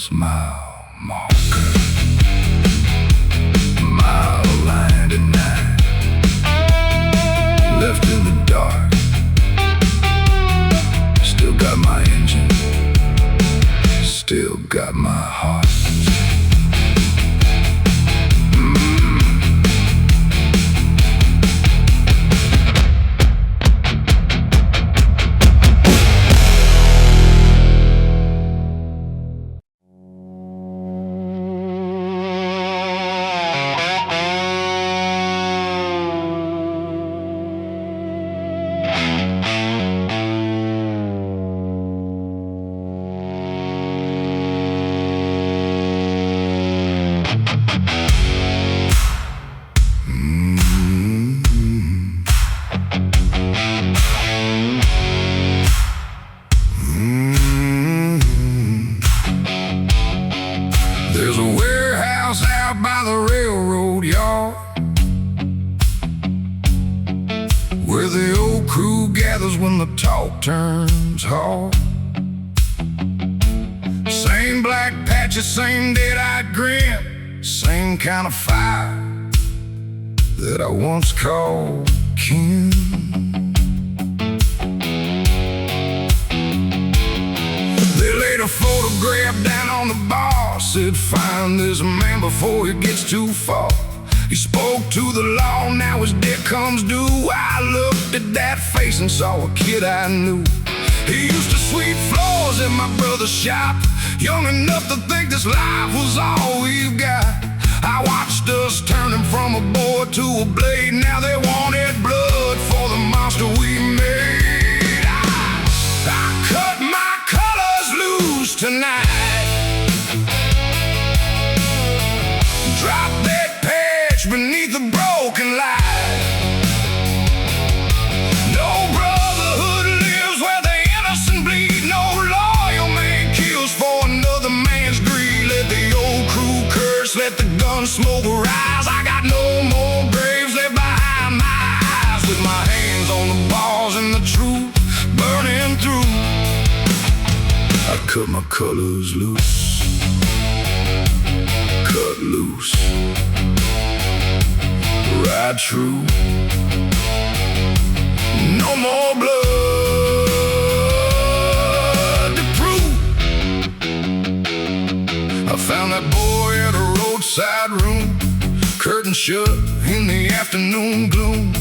Hell's mile marker, mile line tonight, left in the dark. Still got my engine, still got my heart. There's a warehouse out by the railroad yard where the old crew gathers when the talk turns hard. Same black patches, same dead-eyed grin, same kind of fire that I once called kin. They laid a photograph down on the bar, said find this man before he gets too far. He spoke to the law, now his debt comes due. I looked at that face and saw a kid I knew. He used to sweep floors in my brother's shop, young enough to think this life was all we've got. I watched us turning from a boy to a blade. Now they wanted blood for the monster we made. I cut my colors loose tonight. Drop that patch beneath the broken light. No brotherhood lives where the innocent bleed. No loyal man kills for another man's greed. Let the old crew curse, let the gun smoke rise. I got no more graves left behind my eyes. With my hands on the bars and the truth burning through, I cut my colors loose. Cut loose, ride true. No more blood to prove. I found that boy at a roadside room, curtain shut in the afternoon gloom.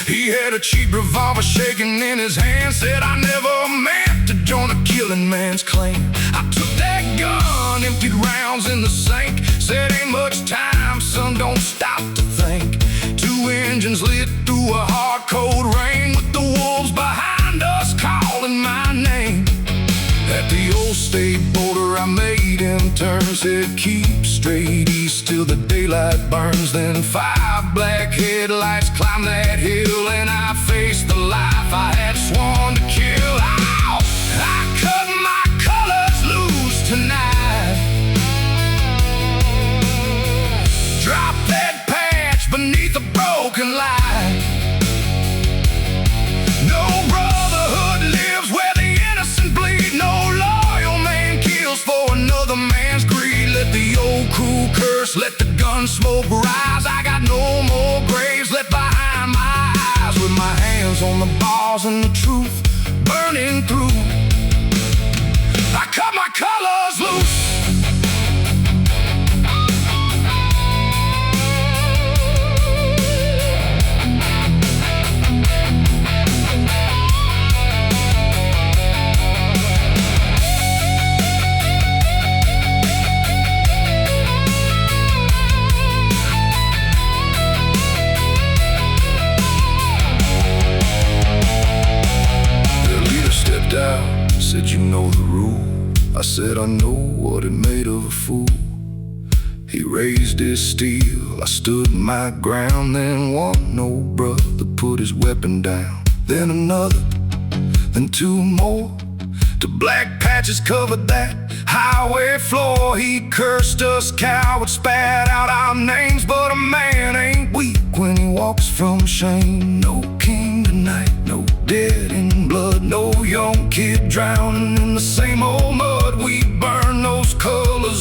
He had a cheap revolver shaking in his hand, said I never meant to join a killing man's clan. I took that gun, emptied rounds in the sink, said ain't much time, son, don't stop to think. Two engines lit through a hard cold rain, with the wolves behind us calling my name. At the old state border I made him turn, said keep straight east till the daylight burns. Then 5 black headlights climbed that hill, and I faced the life I had sworn to kill. Ow! I cut my colors loose tonight. Drop that patch beneath the broken light. No brotherhood lives where the innocent bleed. No loyal man kills for another man's greed. Let the old crew curse, let the gun smoke rise. I got no more graves left behind my eyes. With my hands on the bars and the truth burning through, I cut my colors loose. Out, said you know the rule. I said I know what it made of a fool. He raised his steel, I stood my ground. Then one old brother put his weapon down. Then another, then 2 more. The black patches covered that highway floor. He cursed us cowards, spat out our names. But a man ain't weak when he walks from shame. No king tonight, no dead in blood, no young kid drowning in the same old mud. We burn those colors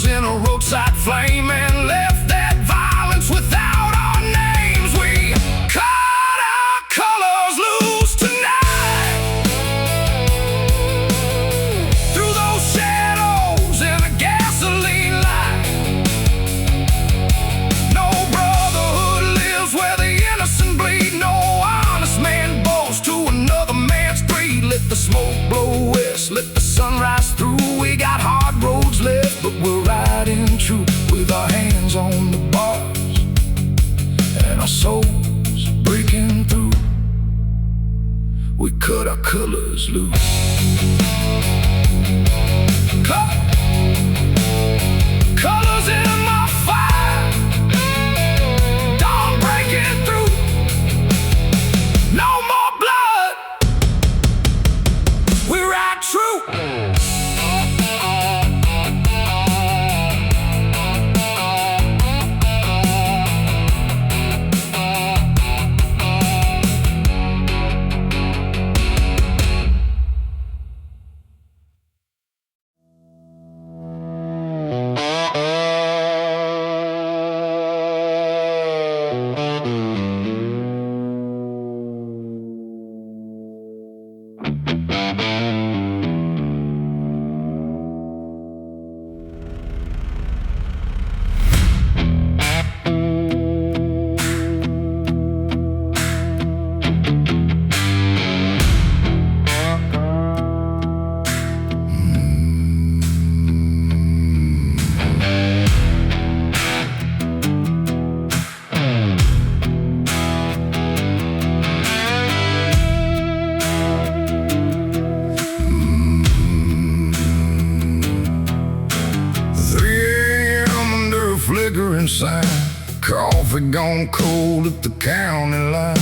our souls breaking through. We cut our colors loose. Colors in my fire, dawn breaking through. No more blood, we ride true. Flickering sign, coffee gone cold at the county line.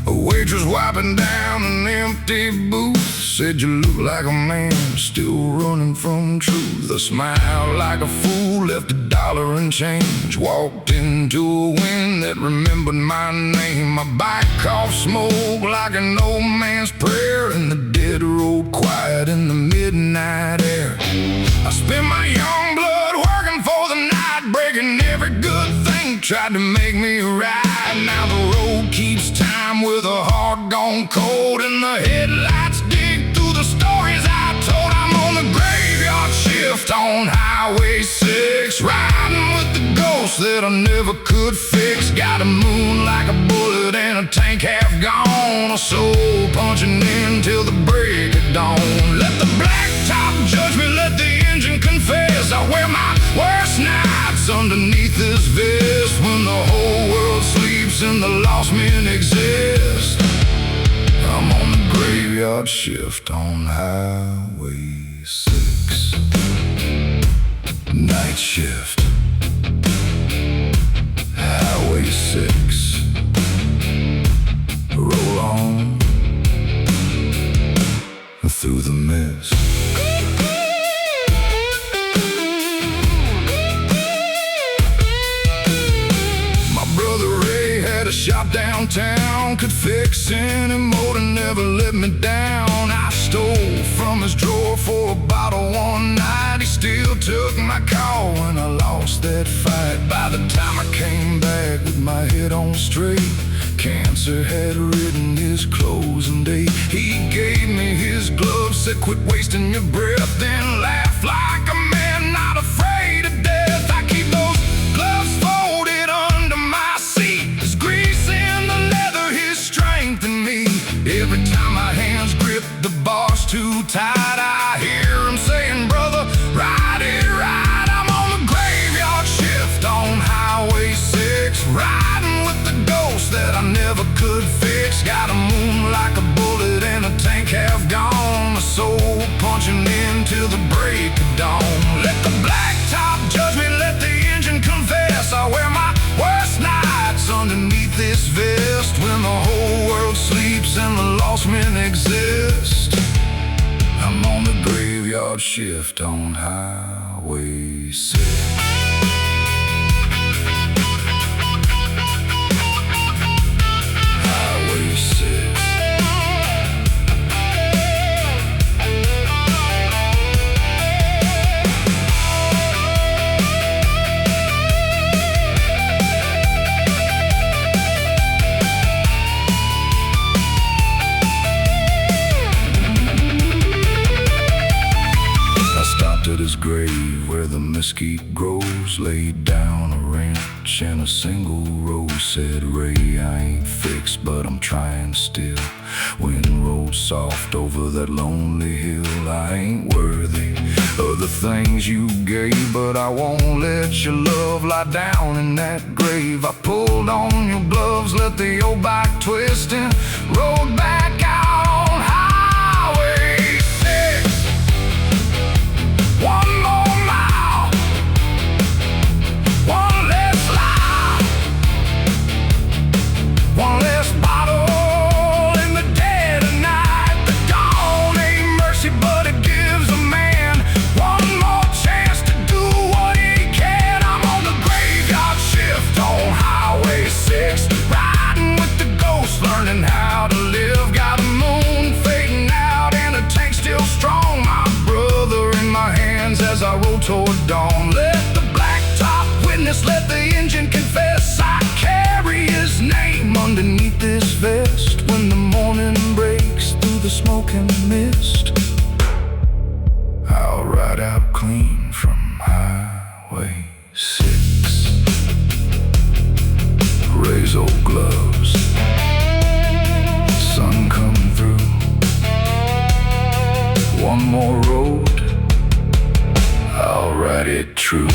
A waitress wiping down an empty booth said you look like a man still running from truth. I smiled like a fool, left $1 and change, walked into a wind that remembered my name. My bike coughed smoke like an old man's prayer in the dead road quiet in the midnight air. I spent my young blood working for the night, breaking every good thing tried to make me right. Now the road keeps time with a heart gone cold, and the headlights dig through the stories I told. I'm on the graveyard shift on Highway 6, riding with the ghosts that I never could fix. Got a moon like a bullet and a tank half gone, a soul punching in till the break of dawn. Let the blacktop judge me, let the engine confess. I wear my worst nights underneath this vest, when the whole world sleeps and the lost men exist. I'm on the graveyard shift on Highway 6, night shift, Highway 6. Roll on through the mist. A shop downtown could fix any motor, never let me down. I stole from his drawer for a bottle one night. He still took my call when I lost that fight. By the time I came back with my head on straight, cancer had written his closing date. He gave me his gloves, said quit wasting your breath, then laughed like a man not afraid of death. I keep those gloves folded under my seat, every time my hands grip the bars too tight. I hear him saying, brother, ride it right. I'm on the graveyard shift on Highway 6, riding with the ghosts that I never could fix. Got a moon like a bullet and a tank half gone, a soul punching in till the break of dawn. Let the blacktop judge me, let the engine confess. I wear my worst nights underneath this vest, when the whole world sleeps and the lost men exist. I'm on the graveyard shift on Highway 6. Highway 6. At his grave where the mesquite grows, laid down a wrench and a single rose. Said, Ray, I ain't fixed, but I'm trying still. Wind rolls soft over that lonely hill. I ain't worthy of the things you gave, but I won't let your love lie down in that grave. I pulled on your glove gloves, let the old bike twist and rode back out on Highway 6. One more mile, one less lie, one less bottle in the dead of night. The dawn ain't mercy, but it gives a man one more chance to do what he can. I'm on the graveyard shift on Highway 6, riding with the ghost, learning how to live. Got a moon fading out and a tank still strong. My brother in my hands as I roll toward dawn. Let the blacktop witness, let the engine confess. I carry his name underneath this vest. When the morning breaks through the smoke and mist, I'll ride out clean from Highway 6. Raise old gloves, sun coming through. One more road, I'll ride it true.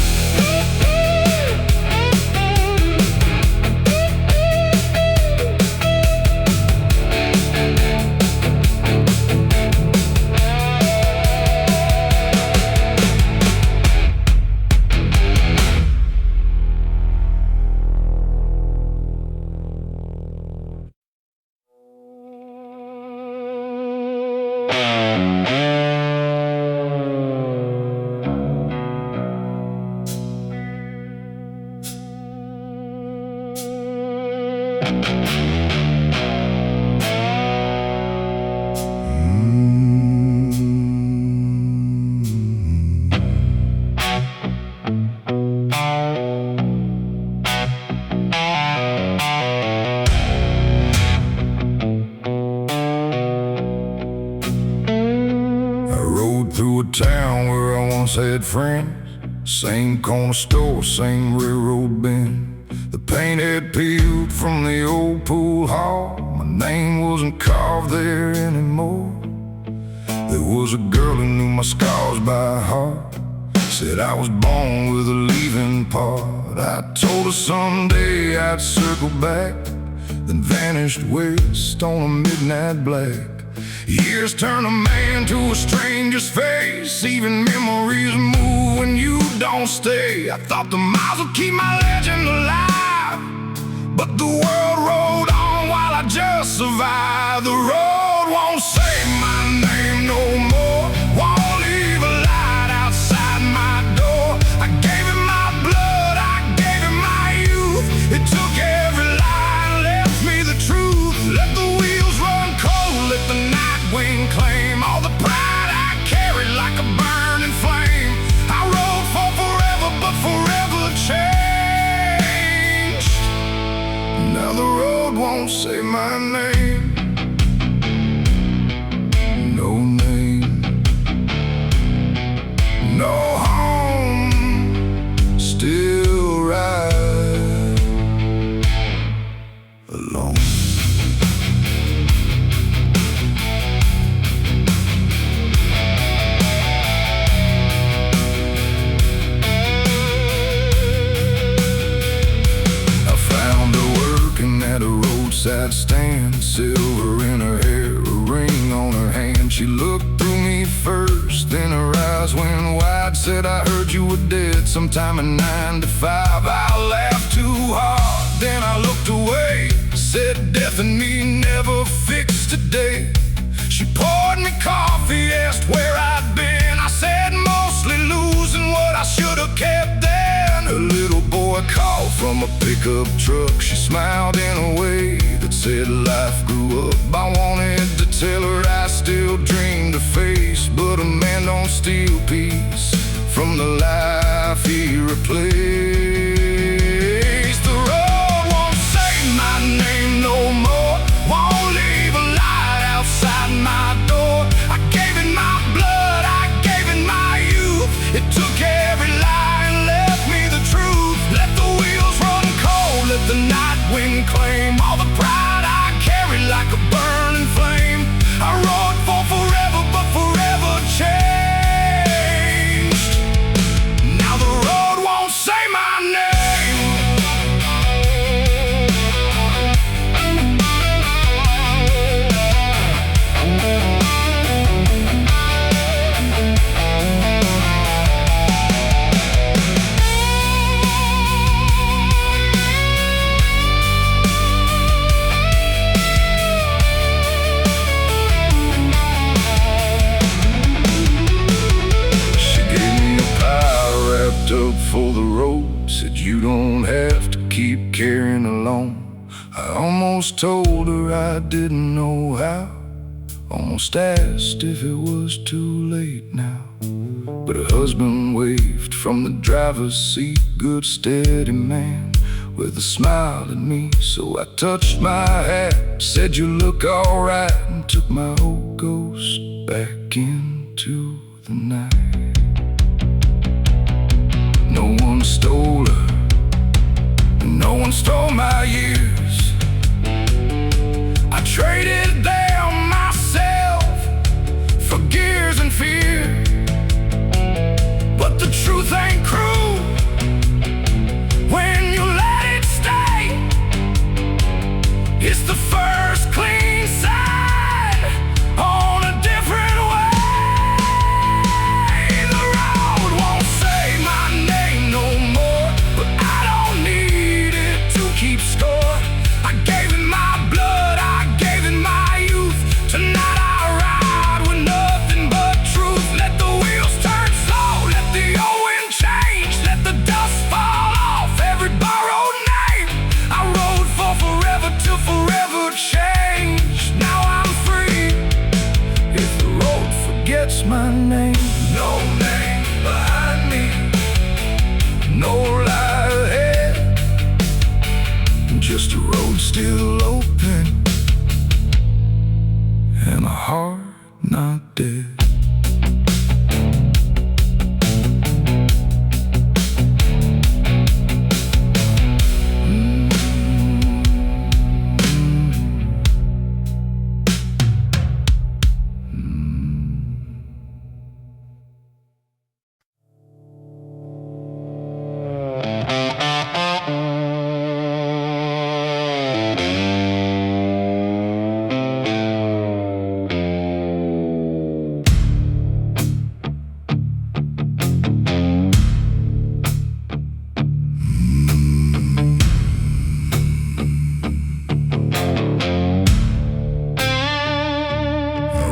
Town where I once had friends, same corner store, same railroad bend. The paint had peeled from the old pool hall. My name wasn't carved there anymore. There was a girl who knew my scars by heart, said I was born with a leaving part. I told her someday I'd circle back, then vanished west on a midnight black. Years turn a man to a stranger's face. Even memories move when you don't stay. I thought the miles would keep my legend alive, but the world rolled on while I just survived. The road won't say my name no more, won't leave a light outside my door. I gave it my blood, I gave it my youth. It took every lie, left me the truth. Let the wheels run cold, let the night wind claim all the pride I carried like a burning flame. I rode for forever, but forever changed. Now the road won't say my name, no name, no home, still ride alone. At a roadside stand, silver in her hair, a ring on her hand. She looked through me first, then her eyes went wide. Said, I heard you were dead sometime in 9 to 5. I laughed too hard, then I looked away. Said, death and me never fixed today. She poured me coffee, asked where I'd been. I said, mostly losing what I should have kept then. A little boy called from a pickup truck. She smiled in a way that said life grew up. I wanted to tell her I still dreamed of face, but a man don't steal peace from the life he replaced. The road won't say my name no more, won't leave a light outside my door. I gave it my blood, I gave it my youth. It took every lie and left me the truth. Let the wheels run cold, let the night wind claim all the pride I carried like a burning flame. I rode for forever, but forever changed. for the road, said you don't have to keep carrying alone. I almost told her I didn't know how, almost asked if it was too late now. But her husband waved from the driver's seat, good steady man, with a smile at me. So I touched my hat, said you look alright, and took my old ghost back into the night. No one stole her, no one stole my years. I traded them myself for gears and fear. But the truth ain't cruel when you let it stay. It's the first clean side on a different way. The road won't say my name no more, but I don't need it to keep score. I gave it my blood, I gave it my youth. Tonight I ride with nothing but truth. Let the wheels turn slow, let the old wind change, let the dust fall off every borrowed name. I rode for forever till forever changed. Now I'm free. If the road forgets my name, no name behind me, no lie ahead, just a road still open and a heart not dead.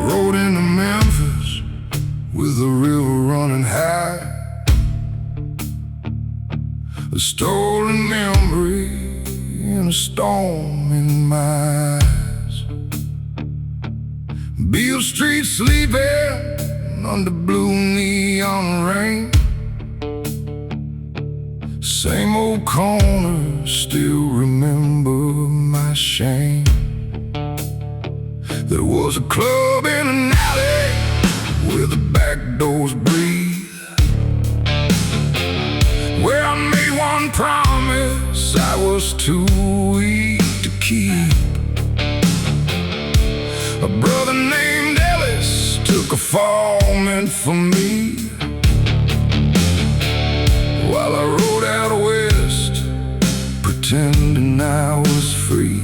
Rode into Memphis with the river running high, a stolen memory and a storm in my eyes. Beale Street sleeping under blue neon rain, same old corner, still remember my shame. There was a club in an alley where the back doors breathe, where I made one promise I was too weak to keep. A brother named Ellis took a fall meant for me, while I rode out west pretending I was free.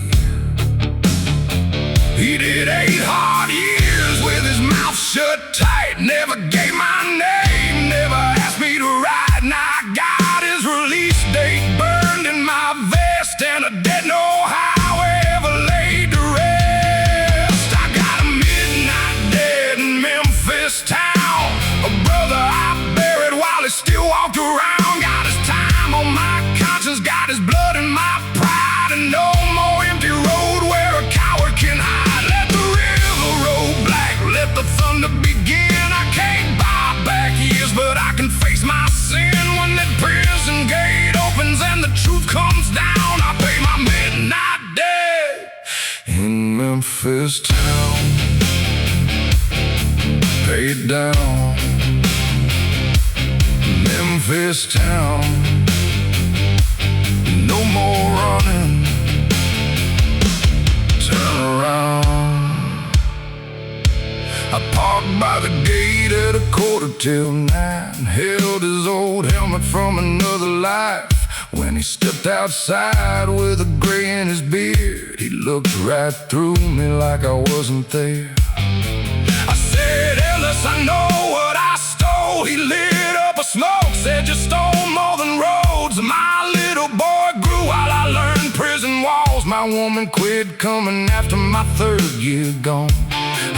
He did 8 hard years with his mouth shut tight, never gave my name, never asked me to ride. Now I got his release date burned in my vest, and a dead no highway ever laid to rest. I got a midnight dead in Memphis town, a brother I buried while he still walked around. Got his time on my conscience, got his blood in my pride, and no more empty road where a coward can hide. The thunder begin. I can't buy back years, but I can face my sin. When that prison gate opens and the truth comes down, I pay my midnight debt in Memphis town. Pay it down, Memphis town. No more running, turn around. I parked by the gate at 9:15, held his old helmet from another life. When he stepped outside with a gray in his beard, he looked right through me like I wasn't there. I said, Ellis, I know what I stole. He lit up a smoke, said you stole more than roads. My little boy grew while I learned prison walls. My woman quit coming after my 3rd year gone.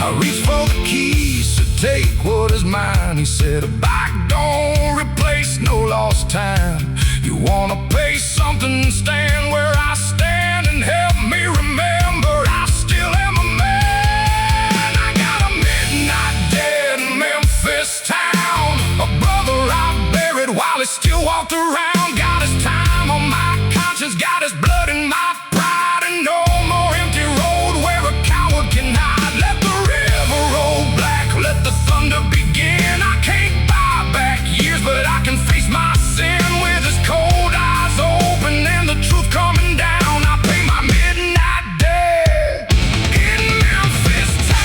I reached for the keys to take what is mine. He said, a bike don't replace no lost time. You wanna pay something and stand where I stand and help me remember I still am a man. I got a midnight dead in Memphis town, a brother I buried while he still walked around. Got his time on my conscience, got his blood in my pride, and no more empty road where a coward can hide. Let the river roll black, let the thunder begin. I can't buy back years, but I can face my sin with his cold eyes open and the truth coming down. I pay my midnight debt in Memphis town.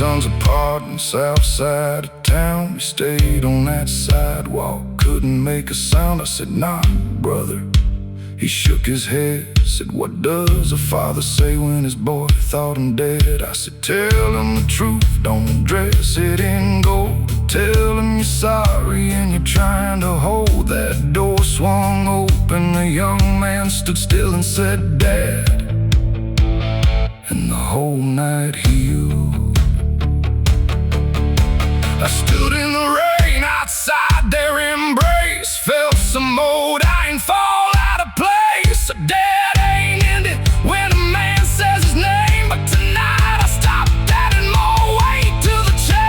Sons apart on the south side of town. We stayed on that sidewalk, couldn't make a sound. I said, nah, brother. He shook his head, said, what does a father say when his boy thought him dead? I said, tell him the truth, don't dress it in gold. Tell him you're sorry and you're trying to hold. That door swung open, the young man stood still and said, Dad. And the whole night he used. I stood in the rain outside their embrace, felt some old iron fall out of place. A dead ain't ended when a man says his name, but tonight I stopped adding more weight to the chain.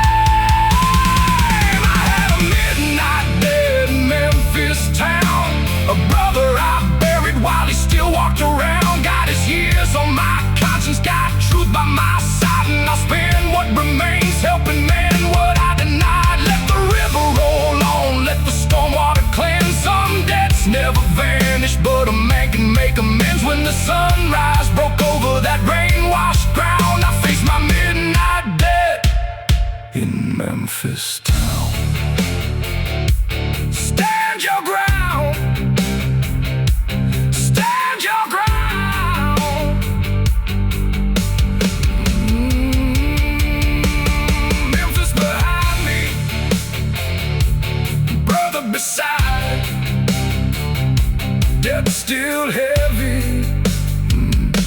I had a midnight dead in Memphis town, a brother I buried while he still walked around. Got his years on my conscience, got truth by my side, and I'll spend what remains helping men what I denied. Let the river roll on, let the stormwater cleanse. Some debts never vanish, but a man can make amends. When the sunrise broke over that rain-washed ground, I faced my midnight debt in Memphis town. Stand your ground, stand your ground. Beside, debt still heavy,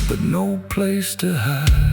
but no place to hide.